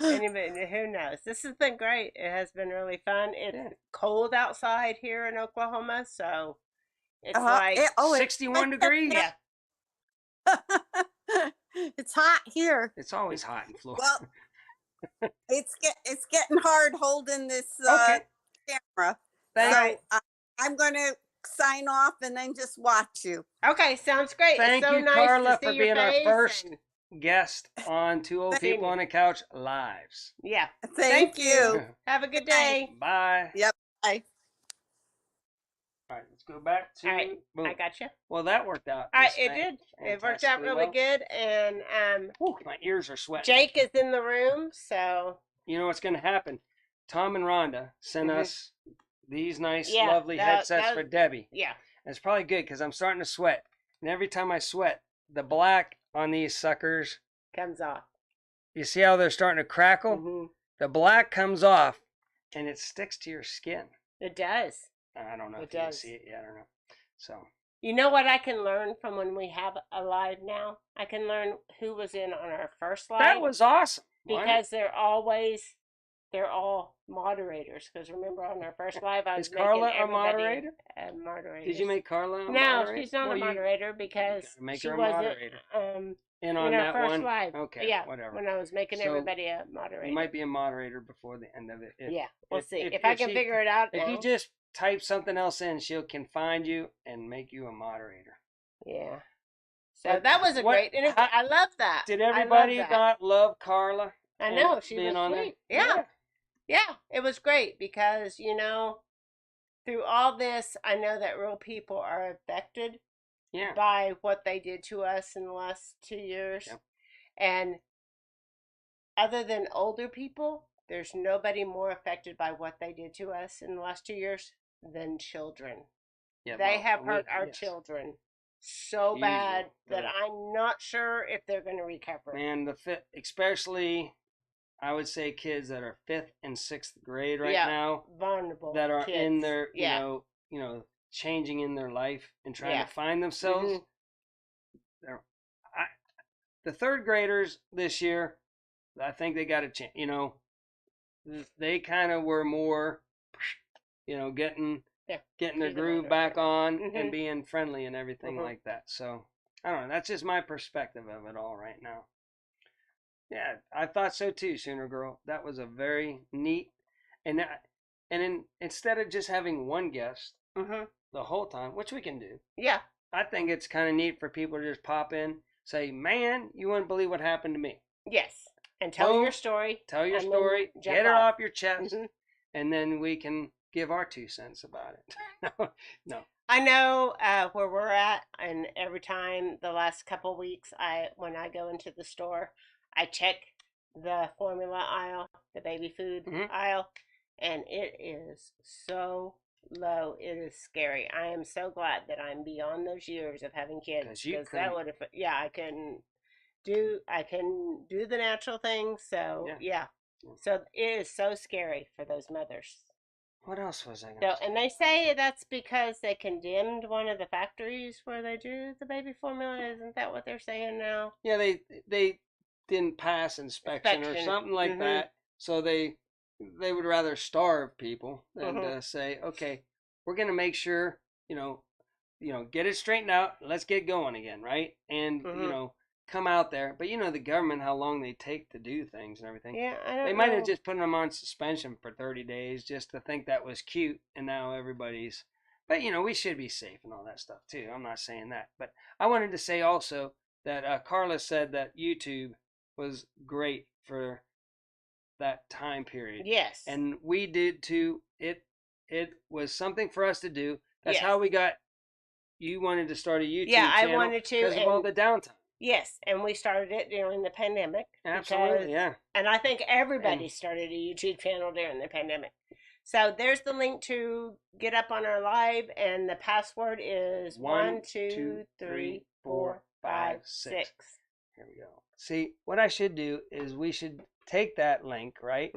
Anybody, who knows? This has been great. It has been really fun. It's cold outside here in Oklahoma, so... It's like 61 degrees. Yeah. It's hot here. It's always hot in Florida. Well, it's getting hard holding this camera. I'm going to sign off and then just watch you. Okay, sounds great. Thank you, nice Carla, for being our first guest on Two Old Thank People on a Couch Lives. Yeah. Thank you. Have a good day. Bye. Yep. Bye. All right, let's go back to. All right, boom. I got you. Well, that worked out. It did. It worked out really good, and Whew, my ears are sweating. Jake is in the room, so you know what's going to happen. Tom and Rhonda sent us these nice, lovely headsets for Debbie. Yeah, and it's probably good because I'm starting to sweat, and every time I sweat, the black on these suckers comes off. You see how they're starting to crackle? The black comes off, and it sticks to your skin. It does. I don't know if you can see it yet or not. So. You know what I can learn from when we have a live now? I can learn who was in on our first live. That was awesome. Because they're all moderators. Because remember on our first live, I was Is Carla a moderator? Moderator. Did you make Carla a moderator? moderator? No, she's not a moderator because she wasn't in on that first one. live. Okay, yeah, whatever. When I was making everybody a moderator. You might be a moderator before the end of it. We'll see. If I can figure it out now. If you just type something else in, she can find you and make you a moderator. Yeah. So that was a great interview. I love that. Did everybody not love Carla? I know, she was sweet. Yeah. Yeah, it was great because, through all this, I know that real people are affected by what they did to us in the last 2 years. Yep. And other than older people, there's nobody more affected by what they did to us in the last 2 years than children. Yeah, they have hurt our children so bad that I'm not sure if they're going to recover. Man, especially, I would say kids that are 5th and 6th grade now, vulnerable that are kids. in their, changing in their life and trying to find themselves. Mm-hmm. The 3rd graders this year, I think they got a chance. They kind of were more, getting their groove back on and being friendly and everything like that. So, I don't know. That's just my perspective of it all right now. Yeah, I thought so too, Sooner Girl. That was a very neat, and instead of just having one guest the whole time, which we can do. Yeah. I think it's kind of neat for people to just pop in, say, man, you wouldn't believe what happened to me. Yes. And tell your story. Tell your story. Get it off your chest. And then we can give our 2 cents about it. No. I know where we're at. And every time the last couple of weeks, when I go into the store, I check the formula aisle, the baby food aisle. And it is so low. It is scary. I am so glad that I'm beyond those years of having kids. Because that would have, I can do the natural things. So, So it is so scary for those mothers. What else was I going to say? And they say that's because they condemned one of the factories where they do the baby formula. Isn't that what they're saying now? Yeah, they didn't pass inspection or something like that. So they would rather starve people than to say, okay, we're going to make sure, get it straightened out. Let's get going again, right? And, come out there. But the government, how long they take to do things and everything. Yeah, I don't know. They might have just put them on suspension for 30 days just to think that was cute. And now everybody's, but we should be safe and all that stuff too. I'm not saying that. But I wanted to say also that Carla said that YouTube was great for that time period. Yes. And we did too. It was something for us to do. That's how we got, you wanted to start a YouTube channel. I wanted to. Because of all the downtime. Yes, and we started it during the pandemic. Absolutely, And I think everybody started a YouTube channel during the pandemic. So there's the link to get up on our live, and the password is 1, 2, 3, 4, 5, 6. Here we go. See, what I should do is we should take that link, right?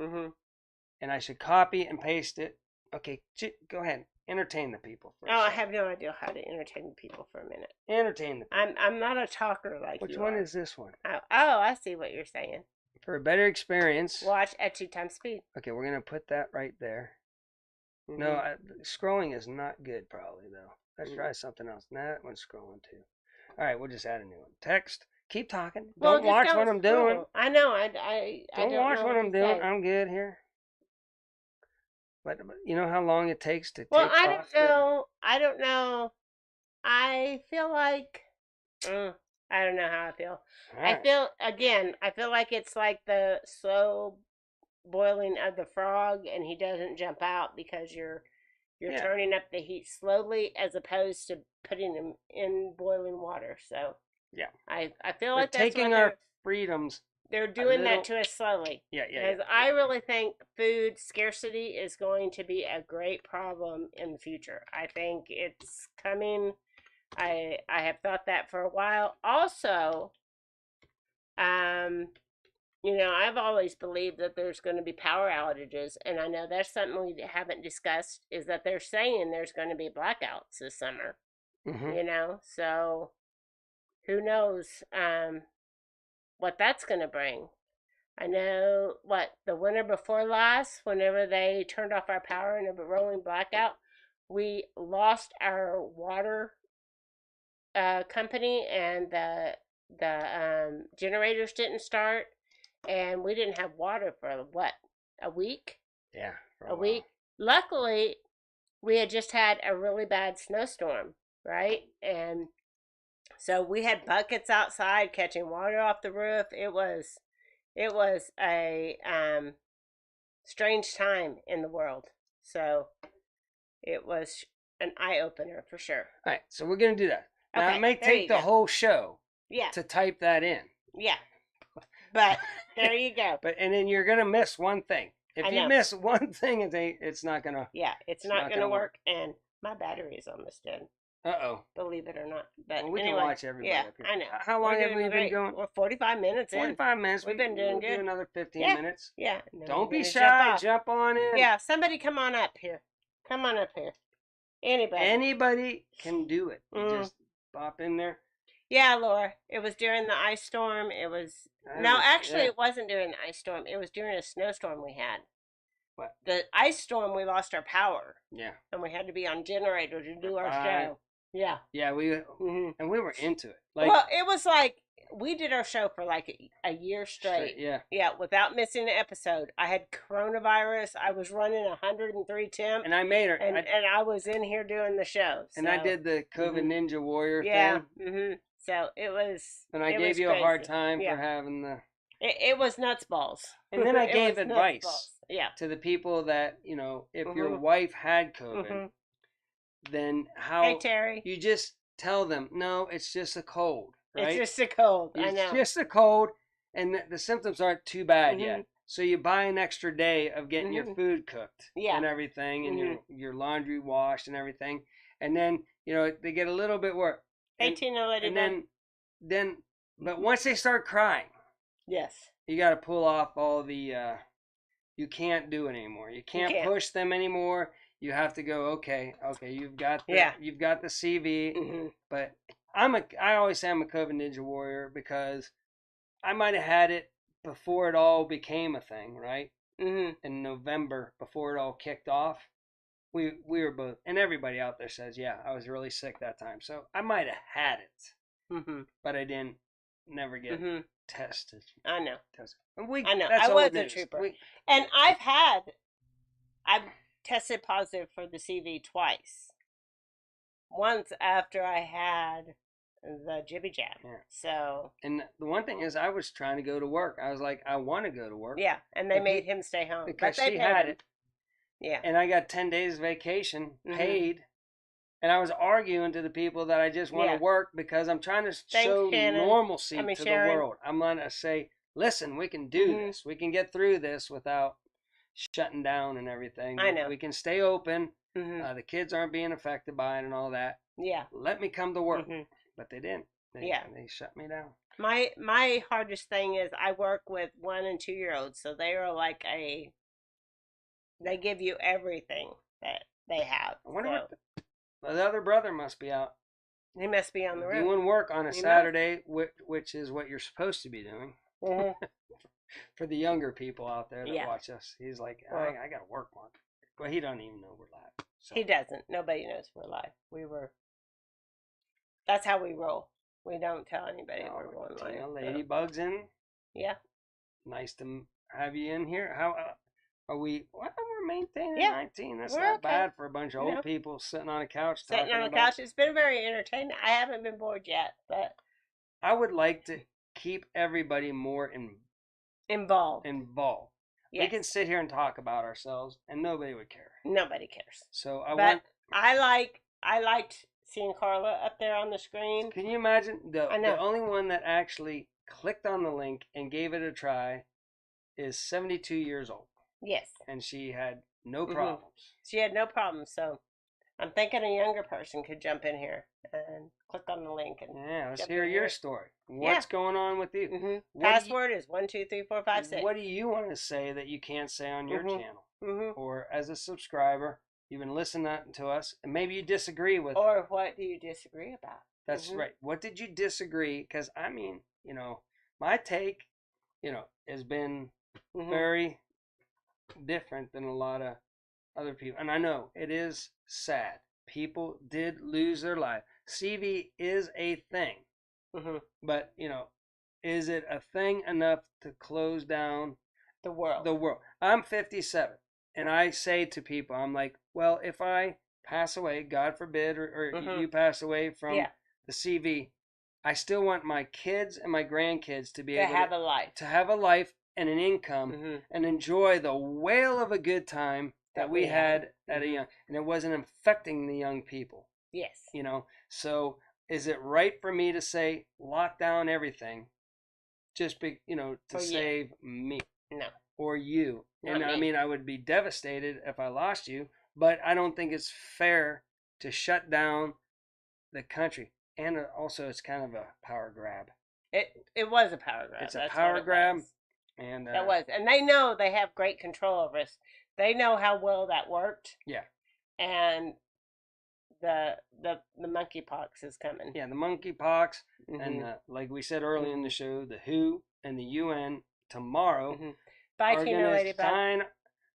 And I should copy and paste it. Okay, go ahead. Entertain the people for a second. I have no idea how to entertain the people for a minute. Entertain the people. I'm not a talker like you. Which one is this one? Oh, I see what you're saying. For a better experience. Watch at 2 times speed. Okay, we're going to put that right there. No, scrolling is not good probably, though. Let's try something else. That one's scrolling too. All right, we'll just add a new one. Text. Keep talking. Don't watch what I'm doing. I know. I don't watch what I'm doing. I'm good here. But you know how long it takes to take off? I don't know. I don't know. I feel like I don't know how I feel. Right. I feel like it's like the slow boiling of the frog, and he doesn't jump out because you're turning up the heat slowly as opposed to putting him in boiling water. So I feel like that's taking our freedoms. They're doing that to us slowly. Yeah. Because I really think food scarcity is going to be a great problem in the future. I think it's coming. I have thought that for a while. Also, I've always believed that there's going to be power outages, and I know that's something we haven't discussed, is that they're saying there's going to be blackouts this summer. So who knows what that's going to bring. I know the winter before last, whenever they turned off our power in a rolling blackout, we lost our water company, and the generators didn't start, and we didn't have water for a week? Yeah, for a week. Luckily, we had just had a really bad snowstorm, right? And So we had buckets outside catching water off the roof. It was a strange time in the world. So it was an eye opener for sure. All right, so we're gonna do that. Now Okay, it may there take you the go. whole show Yeah, to type that in. yeah. But there you go. But and then you're gonna miss one thing. If I you know. miss one thing, it's not gonna. Yeah, it's not gonna work. And my battery is almost dead. Uh-oh. Believe it or not. But Well, we anyway, can watch everybody. yeah, up here. I know. How long We're have doing we been great. going? We're 45 minutes in. 45 minutes. We've been doing we'll good. do another 15 Yeah. minutes. Yeah. and then Don't we're be gonna shy. off. Jump on in. Yeah, somebody come on up here. Come on up here. Anybody. Anybody can do it. You Mm. just pop in there. Yeah, Laura. It was during the ice storm. It was no, actually, it wasn't during the ice storm. It was during a snowstorm we had. What? The ice storm, we lost our power, Yeah. and we had to be on generator to do our Right. show. Yeah. Yeah, and we were into it. Like, Well, it was like we did our show for like a year straight. Yeah. Yeah, without missing an episode. I had coronavirus. I was running 103 temp, And I made her. and I was in here doing the show. And I so- did the COVID Ninja Warrior Yeah. thing. So it was. And I it gave was you a hard crazy. time Yeah. for having the. It was nuts balls. And then I It gave was nuts advice balls. Yeah. to the people that, if your Mhm. wife had COVID, Mhm. then how Hey Terry, you just tell them, no, it's just a cold, right? it's just a cold. I It's know. just a cold, and the symptoms aren't too bad yet. Mhm. So you buy an extra day of getting your Mhm. food cooked Yeah. and everything, and Mhm. your laundry washed and everything, and then they get a little bit worse. Hey And, Tina, lady. and then, but once they start crying, Yes. you got to pull off all the. You can't do it anymore. You can't can't. push them anymore. You have to go. Okay, you've got the CV. Mhm. But I always say I'm a COVID Ninja Warrior because I might have had it before it all became a thing, right? Mhm. In November, before it all kicked off, we were both, and everybody out there says, yeah, I was really sick that time. So I might have had it, Mhm. but I didn't never get Mhm. tested. I know. And I know. that's I all was it a is. trooper. And I've tested positive for the CV twice. Once after I had the jibby jab. Yeah. So. And the one thing is, I was trying to go to work. I was like, I want to go to work. Yeah, and they But made him stay home because but they she paid had him. it. Yeah. And I got 10 days vacation Mhm. paid. And I was arguing to the people that I just want Yeah. to work because I'm trying to Thanks, show Shannon. normalcy to Sharon. the world. I'm going to say, listen, we can do Mhm. this. We can get through this without shutting down and everything. I know. We can stay open. Mhm. The kids aren't being affected by it and all that. Yeah. Let me come to work. Mhm. But they didn't. Yeah. They shut me down. My hardest thing is I work with 1 and 2 year olds, so they are like they give you everything that they have. I wonder So what the other brother must be out he must be on the road. doing work on a You know? Saturday, which is what you're supposed to be doing. Mhm. For the younger people out there that Yeah. watch us, he's like, Well- I got to work, Mark. But he don't even know we're live. So. He doesn't. Nobody knows we're live. That's how we roll. We don't tell anybody we're going live. Tina so. Ladybug's in. Yeah. Nice to have you in here. How are we? Well, we're maintaining Yeah. 19. That's We're not okay. bad for a bunch of You old know. people sitting on a couch Sitting talking on the about. couch. It's been very entertaining. I haven't been bored yet, but I would like to keep everybody more involved. involved. We Yes. can sit here and talk about ourselves, and nobody would care. Nobody cares. So I But want. I liked seeing Carla up there on the screen. Can you imagine I know. the only one that actually clicked on the link and gave it a try is 72 years old, Yes. and she had no Mhm. problems. She had no problem, so I'm thinking a younger person could jump in here and click on the link and Yeah, let's Jump hear in your here. story. What's going on with you? What What is 12345 What do you want to say that you can't say on your Mhm. channel? Mm-hmm. Or as a subscriber, you've been listening to us, and maybe you disagree with. Or what do you disagree about? That's Mhm. right. What did you disagree? Because I mean, my take, has been Mhm. very different than a lot of other people. And I know it is sad. People did lose their life. CV is a thing. Mhm. But, is it a thing enough to close down The world. the world? I'm 57. And I say to people, I'm like, well, if I pass away, God forbid, or Mhm. you pass away from Yeah. the CV, I still want my kids and my grandkids to be To able have a life. to have a life and an income Mm-hmm. and enjoy the whale of a good time that we had at a young, and it wasn't affecting the young people. Yes. You know, so is it right for me to say lock down everything, just to For you. save me No. or you? Not And I me. mean, I would be devastated if I lost you, but I don't think it's fair to shut down the country. And also, it's kind of a power grab. It was a power grab. It's a That's power what it grab, was. and That was, and they know they have great control over us. They know how well that worked. Yeah. And the monkeypox is coming. Yeah, the monkeypox, Mm-hmm. and like we said earlier in the show, the WHO and the UN tomorrow Bye, are Tina going to Ladybug. sign.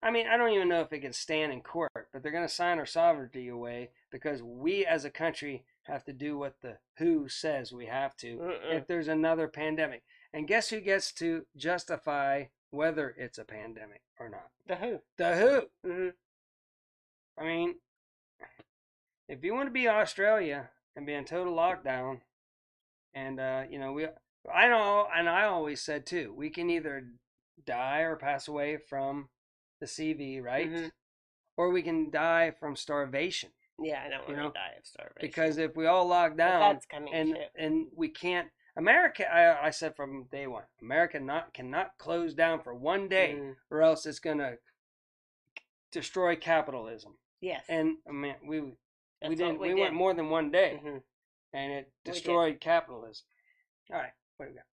I mean, I don't even know if it can stand in court, but they're going to sign our sovereignty away because we as a country have to do what the WHO says we have to if there's another pandemic. And guess who gets to justify whether it's a pandemic or not? The WHO. The WHO. Mm-hmm. I mean, if you want to be Australia and be in total lockdown, and I know, and I always said too, we can either die or pass away from the CV, right? Mm-hmm. Or we can die from starvation. Yeah, I don't want to die of starvation. Because if we all lock down, but that's coming and we can't, America, I said from day one, America cannot close down for one day, or else it's gonna destroy capitalism. Yes. And I mean, we went more than one day, Mm-hmm. and it destroyed capitalism. All right, what do we got?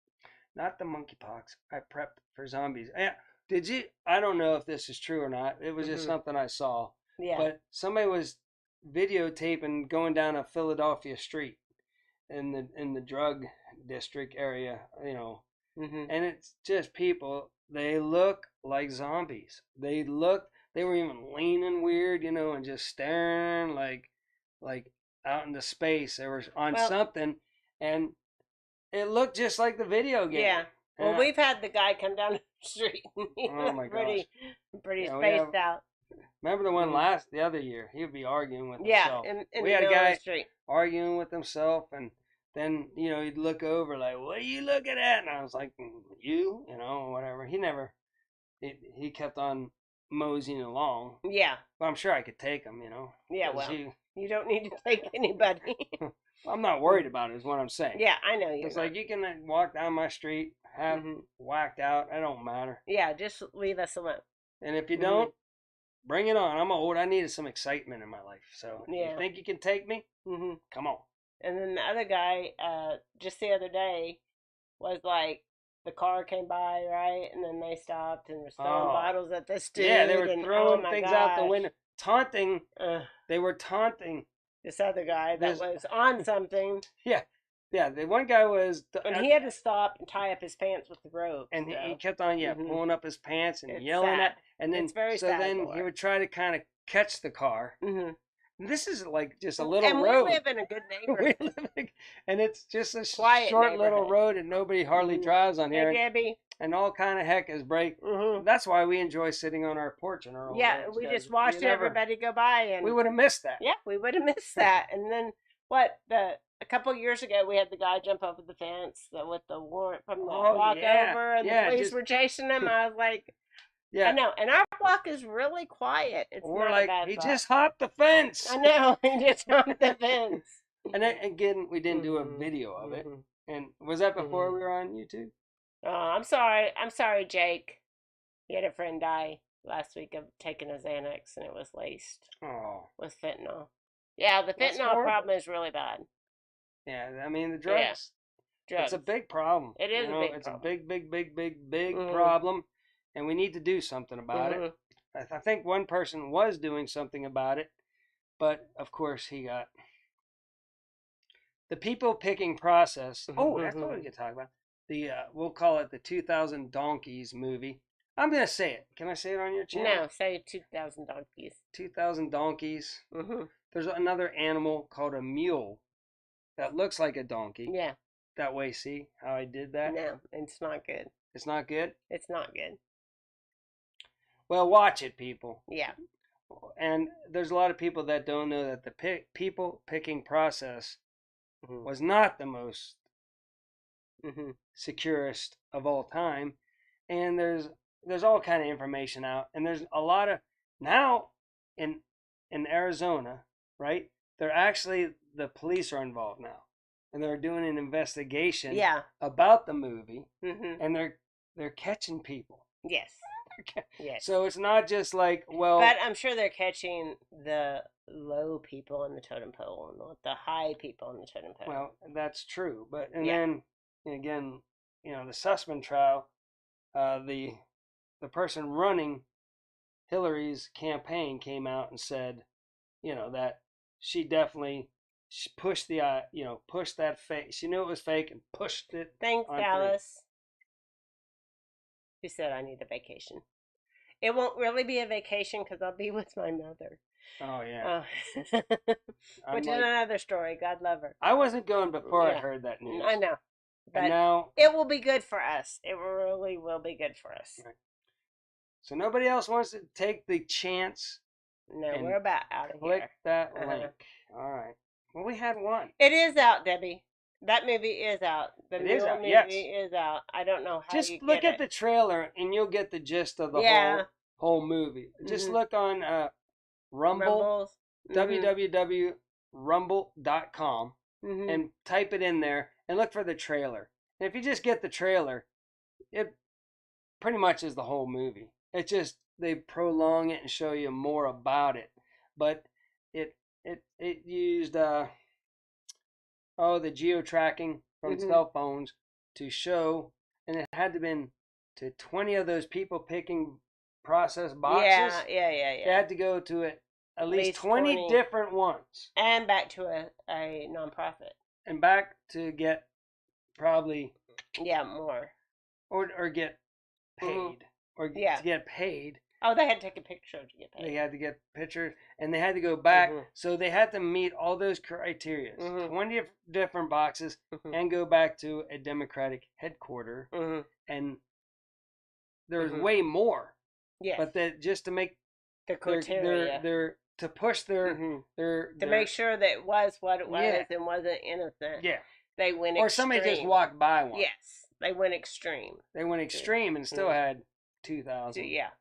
Not the monkeypox. I prepped for zombies. Yeah, did you? I don't know if this is true or not. It was just something I saw. Yeah. But somebody was videotaping going down a Philadelphia street in the drug district area, and it's just people. They look like zombies. They were even leaning weird, and just staring like out into space. They were on something, and it looked just like the video game. Yeah. Well, we've had the guy come down the street. Oh my gosh. Pretty Yeah, spaced out. Remember the one the other year? He would be arguing with himself. In We the had a middle of guy the street. arguing with himself, and then he'd look over like, "What are you looking at?" And I was like, "You, whatever." He kept on moseying along. Yeah. But I'm sure I could take him, Yeah, well, you don't need to take anybody. I'm not worried about it, is what I'm saying. Yeah, I know you. It's like you can walk down my street, have whacked out. It don't matter. Yeah, just leave us alone. And if you don't, bring it on. I'm old. I needed some excitement in my life. So you think you can take me? Come on. And then the other guy, just the other day, was like, the car came by, right? And then they stopped and were throwing bottles at this dude. Yeah, they were throwing things out the window. Taunting. They were taunting this other guy that was on something. Yeah. Yeah, the one guy was... And he had to stop and tie up his pants with the rope. And he kept on, pulling up his pants and yelling sad. at... And then, it's very so sad then he would try to kind of catch the car. This is like just a little and road. we live in a good neighborhood. And it's just a Quiet short little road, and nobody hardly drives on here. Hey, Gabby. And all kind of heck is break. That's why we enjoy sitting on our porch in our old Yeah, we just watched everybody go by, and we would have missed that. Yeah, we would have missed that. And then a couple of years ago, we had the guy jump over the fence with the warrant from the walkover, and the police were chasing him. I was like, I know. And our walk is really quiet. It's or not like a bad he walk. just hopped the fence. I know, he just hopped the fence. And then, again, we didn't do a video of it. And was that before we were on YouTube? Oh, I'm sorry. I'm sorry, Jake. He had a friend die last week of taking a Xanax, and it was laced with fentanyl. Yeah, the fentanyl problem is really bad. Yeah, I mean, the drugs. Drugs. It's a big problem. It is a big It's problem. a big problem, and we need to do something about it. I think one person was doing something about it, but of course he got the people picking process. Oh, that's what we can talk about. The we'll call it the 2000 Donkeys movie. I'm gonna say it. Can I say it on your channel? No, say 2,000 donkeys. 2,000 donkeys. There's another animal called a mule that looks like a donkey. Yeah. That way, see how I did that? No, it's not good. It's not good? It's not good. Well, watch it, people. Yeah. And there's a lot of people that don't know that the people picking process was not the most securest of all time, and there's all kind of information out, and there's a lot of now in Arizona, right? They're actually the police are involved now, and they're doing an investigation about the movie, and they're catching people. Yes. Yes. So it's not just like, well, but I'm sure they're catching the low people in the totem pole and not the high people in the totem pole. Well, that's true, but then again, the Sussman trial, the person running Hillary's campaign came out and said, that she definitely pushed pushed that fake. She knew it was fake and pushed it. Thanks, Dallas. Who said I need a vacation? It won't really be a vacation because I'll be with my mother. Oh yeah. Which is another story. God love her. I wasn't going before I heard that news. I know. But now it will be good for us. It really will be good for us. Right. So nobody else wants to take the chance. No, we're about out of here. Click that link. All right. Well, we had one. It is out, Debbie. That movie is out. The movie is out. I don't know how just you look get at the trailer and you'll get the gist of the whole movie. Just look on Rumble, www.rumble.com, and type it in there and look for the trailer. And if you just get the trailer, it pretty much is the whole movie. It just they prolong it and show you more about it, but it used the geo-tracking from cell phones to show, and it had to been to 20 of those people picking processed boxes. Yeah. They had to go to at least 20 different ones. And back to a nonprofit. And back to get probably... Yeah, more. Or get paid. Or to get paid. Oh, they had to take a picture to get paid. They had to get pictures, and they had to go back. So they had to meet all those criteria. 20 different boxes, and go back to a Democratic headquarters. And there was way more. Yeah. But just to make the criteria, to push their to make sure that it was what it was and wasn't innocent. Yeah. They went or extreme. Somebody just walked by one. Yes, they went extreme. They went extreme and still had 2,000. Yeah.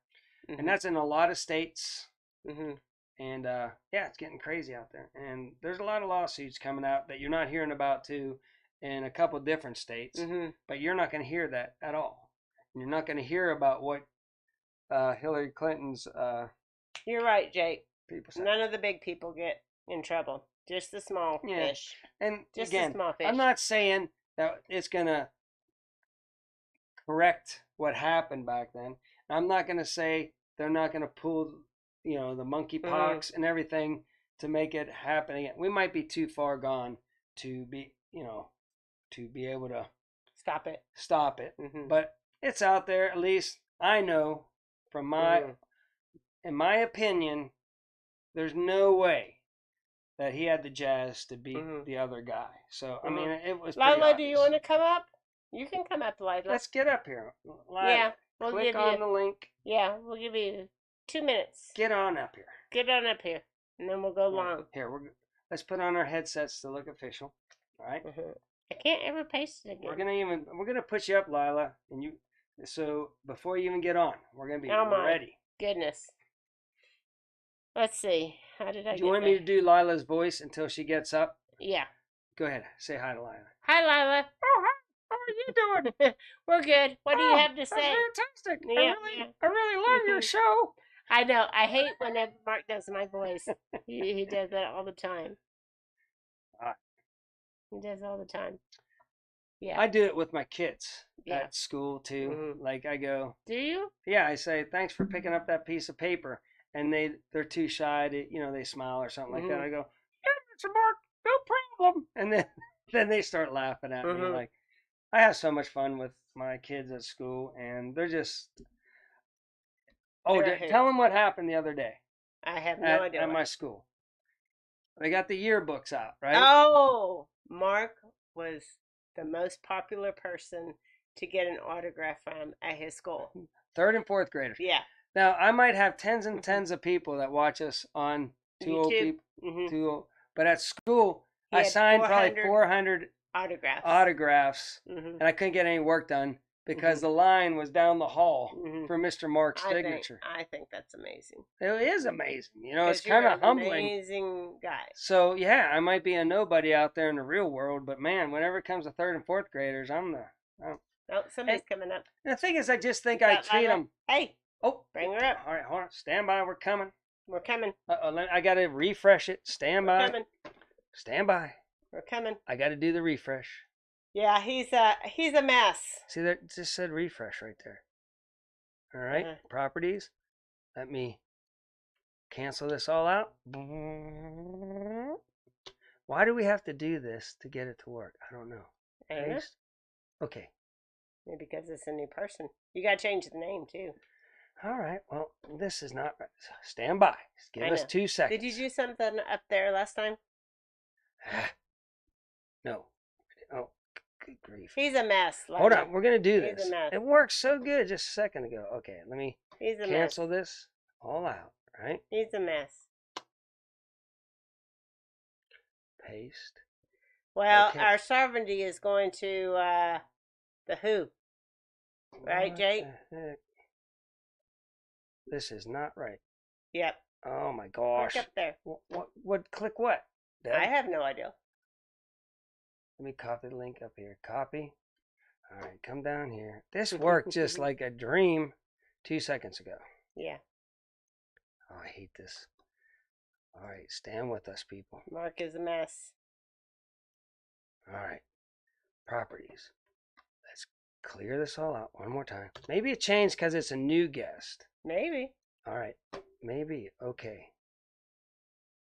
And that's in a lot of states. And it's getting crazy out there. And there's a lot of lawsuits coming out that you're not hearing about too in a couple different states. But you're not going to hear that at all. You're not going to hear about what Hillary Clinton's You're right, Jake. People say. None of the big people get in trouble. Just the small fish. And just again, the small fish. I'm not saying that it's going to correct what happened back then. I'm not going to say they're not going to pull, the monkeypox and everything to make it happen again. We might be too far gone to be, to be able to stop it. But it's out there. At least I know from in my opinion, there's no way that he had the jazz to beat the other guy. So, I mean, it was Lila, do you want to come up? You can come up, Lila. Let's get up here. Lila, yeah. We'll click on the link. Yeah, we'll give you 2 minutes. Get on up here. Get on up here, and then we'll go long. Here, let's put on our headsets to look official. All right. I can't ever paste it again. We're gonna put you up, Lila, and you. So before you even get on, we're gonna be ready. Goodness. Let's see. How did I? Do you want me to do Lila's voice until she gets up? Yeah. Go ahead. Say hi to Lila. Hi, Lila. Oh, hi. How are you doing? We're good. What do you have to say? That's fantastic. I really love your show. I know. I hate whenever Mark does my voice. He does that all the time. He does all the time. Yeah. I do it with my kids at school too. Like I go. Do you? Yeah, I say thanks for picking up that piece of paper, and they're too shy to they smile or something like that. I go, yeah, Mr. Mark, no problem, and then they start laughing at me. Like I have so much fun with my kids at school, and they're just. Oh, tell them what happened the other day. I have no idea. At my school. They got the yearbooks out, right? Oh, Mark was the most popular person to get an autograph from at his school. 3rd and 4th graders. Yeah. Now, I might have tens and tens of people that watch us on YouTube. Old People. But at school, I signed probably 400 autographs, and I couldn't get any work done because the line was down the hall for Mr. Mark's signature. I think that's amazing. It is amazing. You know, it's kind of humbling. Amazing guy. So, yeah, I might be a nobody out there in the real world, but man, whenever it comes to 3rd and 4th graders, I'm the... Oh, somebody's coming up. The thing is, I just think I treat them... Hey! Oh! Bring her up. All right, hold on. Stand by. We're coming. We're coming. Uh-oh, I got to refresh it. Stand by. We're coming. Stand by. We're coming. I got to do the refresh. Yeah, he's a mess. See, that just said refresh right there. All right, properties. Let me cancel this all out. Why do we have to do this to get it to work? I don't know. Paste. Okay. Maybe because it's a new person. You got to change the name, too. All right. Well, this is not right. Stand by. Just give us 2 seconds. Did you do something up there last time? No. Oh, good grief. He's a mess. Hold on. We're going to do this. It worked so good just a second ago. Okay, let me cancel this all out, right? He's a mess. Paste. Well, our sovereignty is going to the WHO. Right, Jake? This is not right. Yep. Oh my gosh. Click up there. What? Click what? Deb? I have no idea. Let me copy the link up here. Copy. All right, come down here. This worked just like a dream 2 seconds ago. Yeah. Oh, I hate this. All right, stand with us, people. Mark is a mess. All right. Properties. Let's clear this all out one more time. Maybe it changed because it's a new guest. Maybe. All right. Maybe. Okay.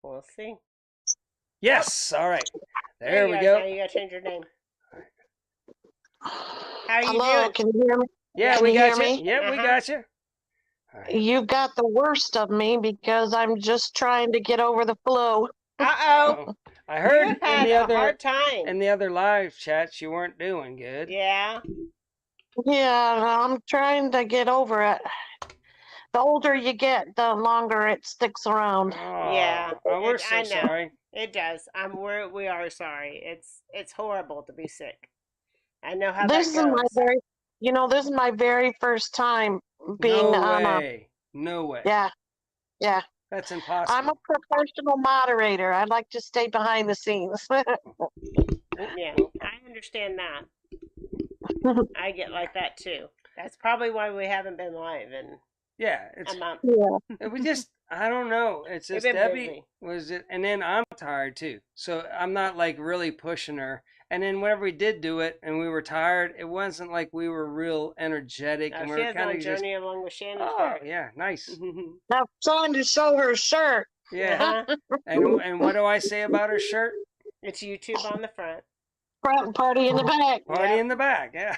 We'll see. Yes. All right. There we go. Now you got to change your name. How are you Hello, doing? can you hear me? Yeah, Can we you got hear you. me? Yeah, we got you. All right. You've got the worst of me because I'm just trying to get over the flu. Uh-oh. I heard You had a hard time. in the other live chats you weren't doing good. Yeah. Yeah, I'm trying to get over it. The older you get, the longer it sticks around. Oh, Yeah. we're so I know. sorry. It does. We are sorry. It's horrible to be sick. I know how This that is goes. this is my very first time being No on way. No way. Yeah. That's impossible. I'm a professional moderator. I like to stay behind the scenes. Yeah, I understand that. I get like that too. That's probably why we haven't been live in a month. Yeah. We just, I don't know. It's just Debbie was it, and then I'm tired too. So I'm not like really pushing her. And then whenever we did do it and we were tired, it wasn't like we were real energetic. No, and she we were has kind on of Journey along with Shannon. Oh, yeah, nice. I'm trying to show her shirt. Yeah. And what do I say about her shirt? It's YouTube on the front. Front party in the back. Party in the back, yeah.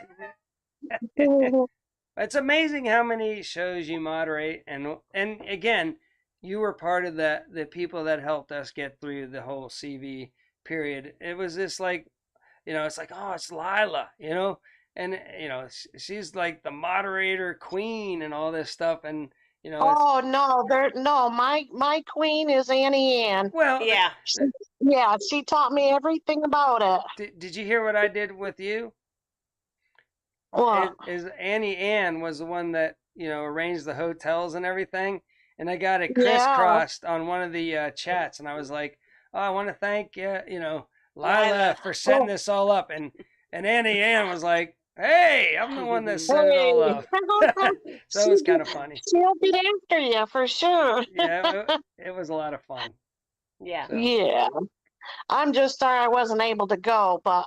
It's amazing how many shows you moderate, and again, you were part of the people that helped us get through the whole CV period. It was just like, it's like, oh, it's Lila, and she's like the moderator queen and all this stuff, and Oh no, my queen is Annie Ann. Well, yeah, she taught me everything about it. Did you hear what I did with you? What? Is Annie Ann was the one that arranged the hotels and everything, and I got it crisscrossed on one of the chats, and I was like, oh, I want to thank Lila for setting this all up, and Annie Ann was like, hey, I'm the one that set it all up. So it was kind of funny. She'll get after you for sure. Yeah, it was a lot of fun. Yeah. So. Yeah. I'm just sorry I wasn't able to go, but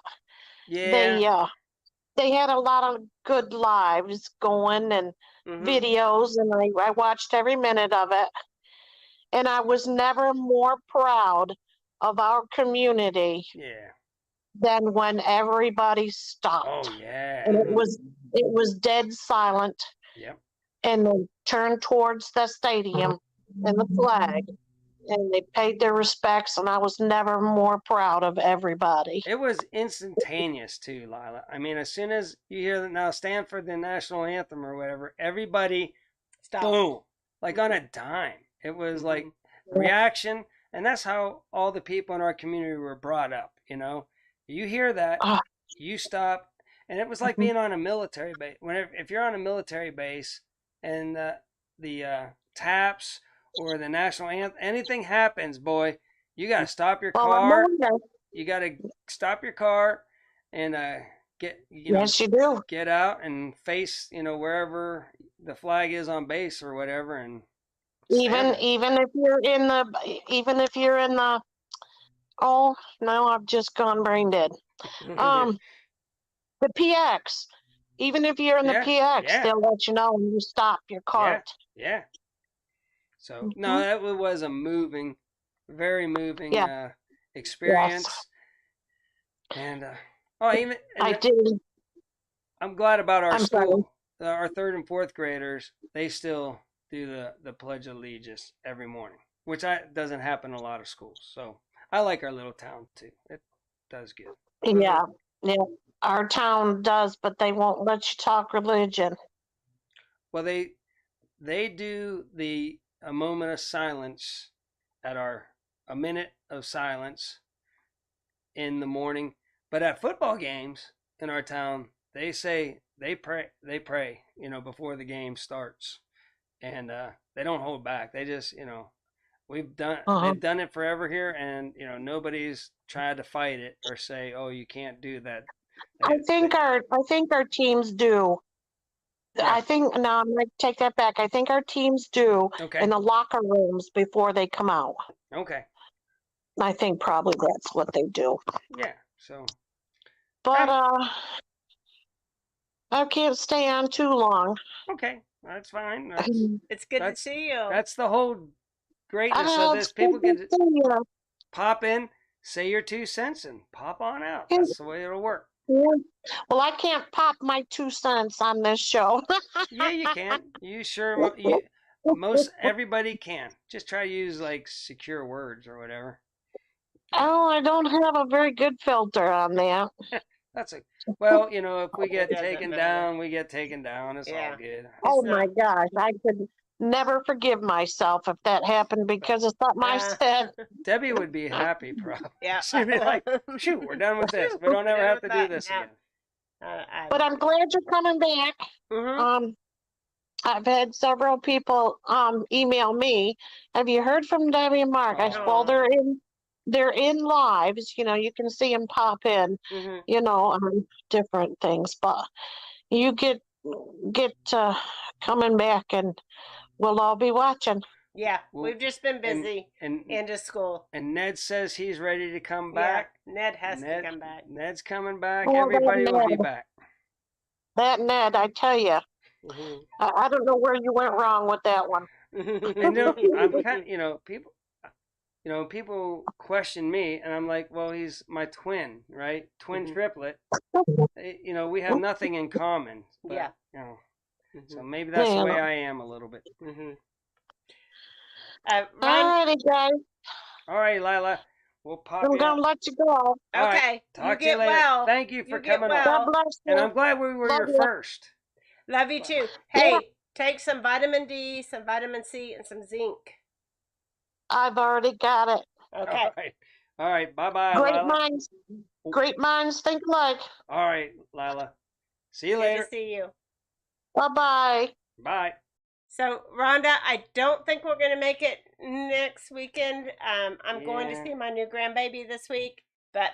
they had a lot of good lives going and videos, and I watched every minute of it. And I was never more proud of our community than when everybody stopped. Oh yeah. And it was dead silent. Yep. And they turned towards the stadium and the flag, and they paid their respects, and I was never more proud of everybody. It was instantaneous too, Lila. I mean, as soon as you hear that now stand for the national anthem or whatever, everybody stopped. Boom, like on a dime. It was like reaction, and that's how all the people in our community were brought up. You hear that, Ah, you stop, and it was like mhm. being on a military base. Whenever if you're on a military base and the taps or the national anthem, anything happens, boy, you gotta stop your Well, I'm car. aware. You gotta stop your car and get Yes, you do. get out and face wherever the flag is on base or whatever and stand Even there. even if you're in the even if you're in the oh no, I've just gone brain dead. Um, the PX. Even if you're in the Yeah, PX, yeah, they'll let you know when you stop your yeah, cart. yeah. So no, Hmm. that was a moving, very moving Yeah. Yes, experience, and oh, even I and did. I'm glad about our I'm sorry. school. Our third and fourth graders, they still do the Pledge of Allegiance every morning, which doesn't happen in a lot of schools. So I like our little town too. It does good. Yeah, yeah. Our town does, but they won't let you talk religion. Well, they do the a moment of silence at our a minute of silence in the morning, but at football games in our town, they say they pray, before the game starts, and they don't hold back. They just, Uh-huh. they've done it forever here, and nobody's tried to fight it or say, oh, you can't do that. I think our teams do. Yeah, I think no, I'm gonna take that back. I think our teams do in okay, the locker rooms before they come out. okay, I think probably that's what they do. yeah. So But um, I can't stay on too long. okay, that's fine. It's good to That's see you. that's the whole greatness of Oh, it's this. good People to can see you. pop in, say your 2 cents, and pop on out. Yeah, That's the way it'll work. yeah. Well, I can't pop my 2 cents on this show. Yeah, you can. You sure you most everybody can. Just try to use like secure words or whatever. Oh, I don't have a very good filter on that. That's a well, if we It get doesn't taken matter. down, we get taken down. It's all Yeah, good. it's Oh my not. gosh, I could never forgive myself if that happened because it's not my Uh, set. Debbie would be happy, probably. yeah. She'd be like, "Shoot, we're done with this. Phew, We don't ever done have with to do that. this Yeah. again." But I'm glad you're coming back. Mhm. Um, I've had several people email me. Have you heard from Debbie and Mark? I said, well, Oh, they're in lives. You can see them pop in. Mhm. On different things. But you get coming back, and we'll all be watching. Yeah, well, we've just been and busy and into school. and Ned says he's ready to come Yeah, back. Ned has to come back. Ned's coming back. Oh, Everybody will be back. that Ned, I tell you, Mhm. I don't know where you went wrong with that one. And I'm kind, people question me, and I'm like, well, he's my twin, right? Twin Mhm. triplet. We have nothing in common, but Yeah. so Mhm. maybe that's the way I am a little bit. Mhm. Ron. Alrighty, guys, All right, Lila, we'll pop I'm you out. gonna let you go. All right, Okay, you talk to you get later. well. Thank you for You get coming on. God well. bless And you. I'm glad we were Love your you. first. Love you too. Yeah, Hey, take some vitamin D, some vitamin C, and some zinc. I've already got it. Okay. All right. Bye bye, Great Lila. minds think alike. All right, Lila. See you Good later. to see you. Bye-bye. Bye. So, Rhonda, I don't think we're going to make it next weekend. I'm going to Yeah. see my new grandbaby this week, but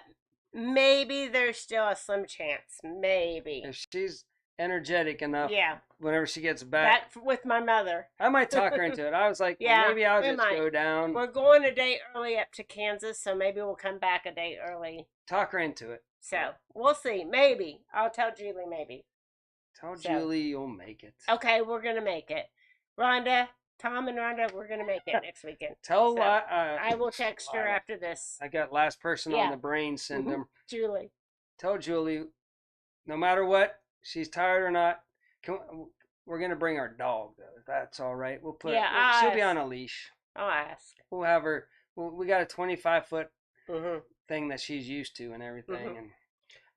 maybe there's still a slim chance. Maybe. If she's energetic enough, Yeah. whenever she gets back, With my mother. I might talk her into it. I was like, well, Yeah, maybe I'll we just might. go down, We're going a day early up to Kansas, so maybe we'll come back a day early. talk her into it. So, we'll see. Maybe. I'll tell Julie maybe. Tell So. Julie you'll make it. Okay, we're going to make it. Rhonda, Tom and Rhonda, we're going to make it next weekend. Tell So, I will Lila. text her after this. I got last person on Yeah. the brain syndrome. Julie. Tell Julie, no matter what, she's tired or not, we're gonna bring our dog though. If that's all right. We'll put. Yeah, she'll be on a leash. I'll ask. We'll have her. We got a 25-foot Mm-hmm. thing that she's used to and everything. Mhm. And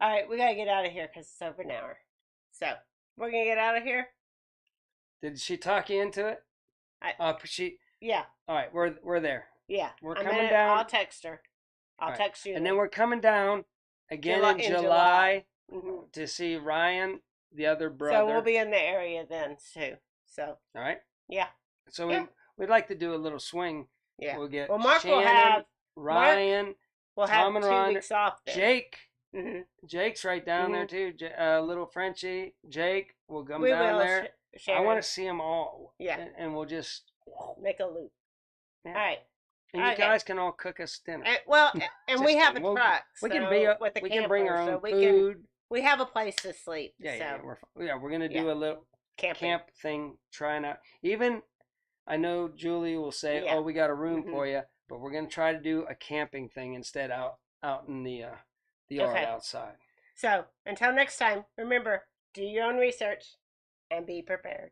All right, we got to get out of here because it's over an hour. So, we're going to get out of here? did she talk you into it? She. Yeah. All right, we're there. Yeah. We're coming down. I'll text her. I'll Right. text you. And then we're coming down again in July. To see Ryan, the other brother. So we'll be in the area then too. So. All right. Yeah. So we'd like to do a little swing. Yeah. We'll get Mark Shannon, will have Ryan. We'll Tom have and 2 Ron, weeks off then. Jake. Jake's right down there too. Little Frenchie. Jake will come down there. I want to see them all. Yeah. And we'll just make a loop. Yeah. All right. And you guys can all cook us dinner. And we have a truck. We can bring our own food. We have a place to sleep. We're gonna do a little camp thing, trying out. Even I know Julie will say, "Oh, we got a room for you," but we're gonna try to do a camping thing instead out in the yard outside. So until next time, remember, do your own research and be prepared.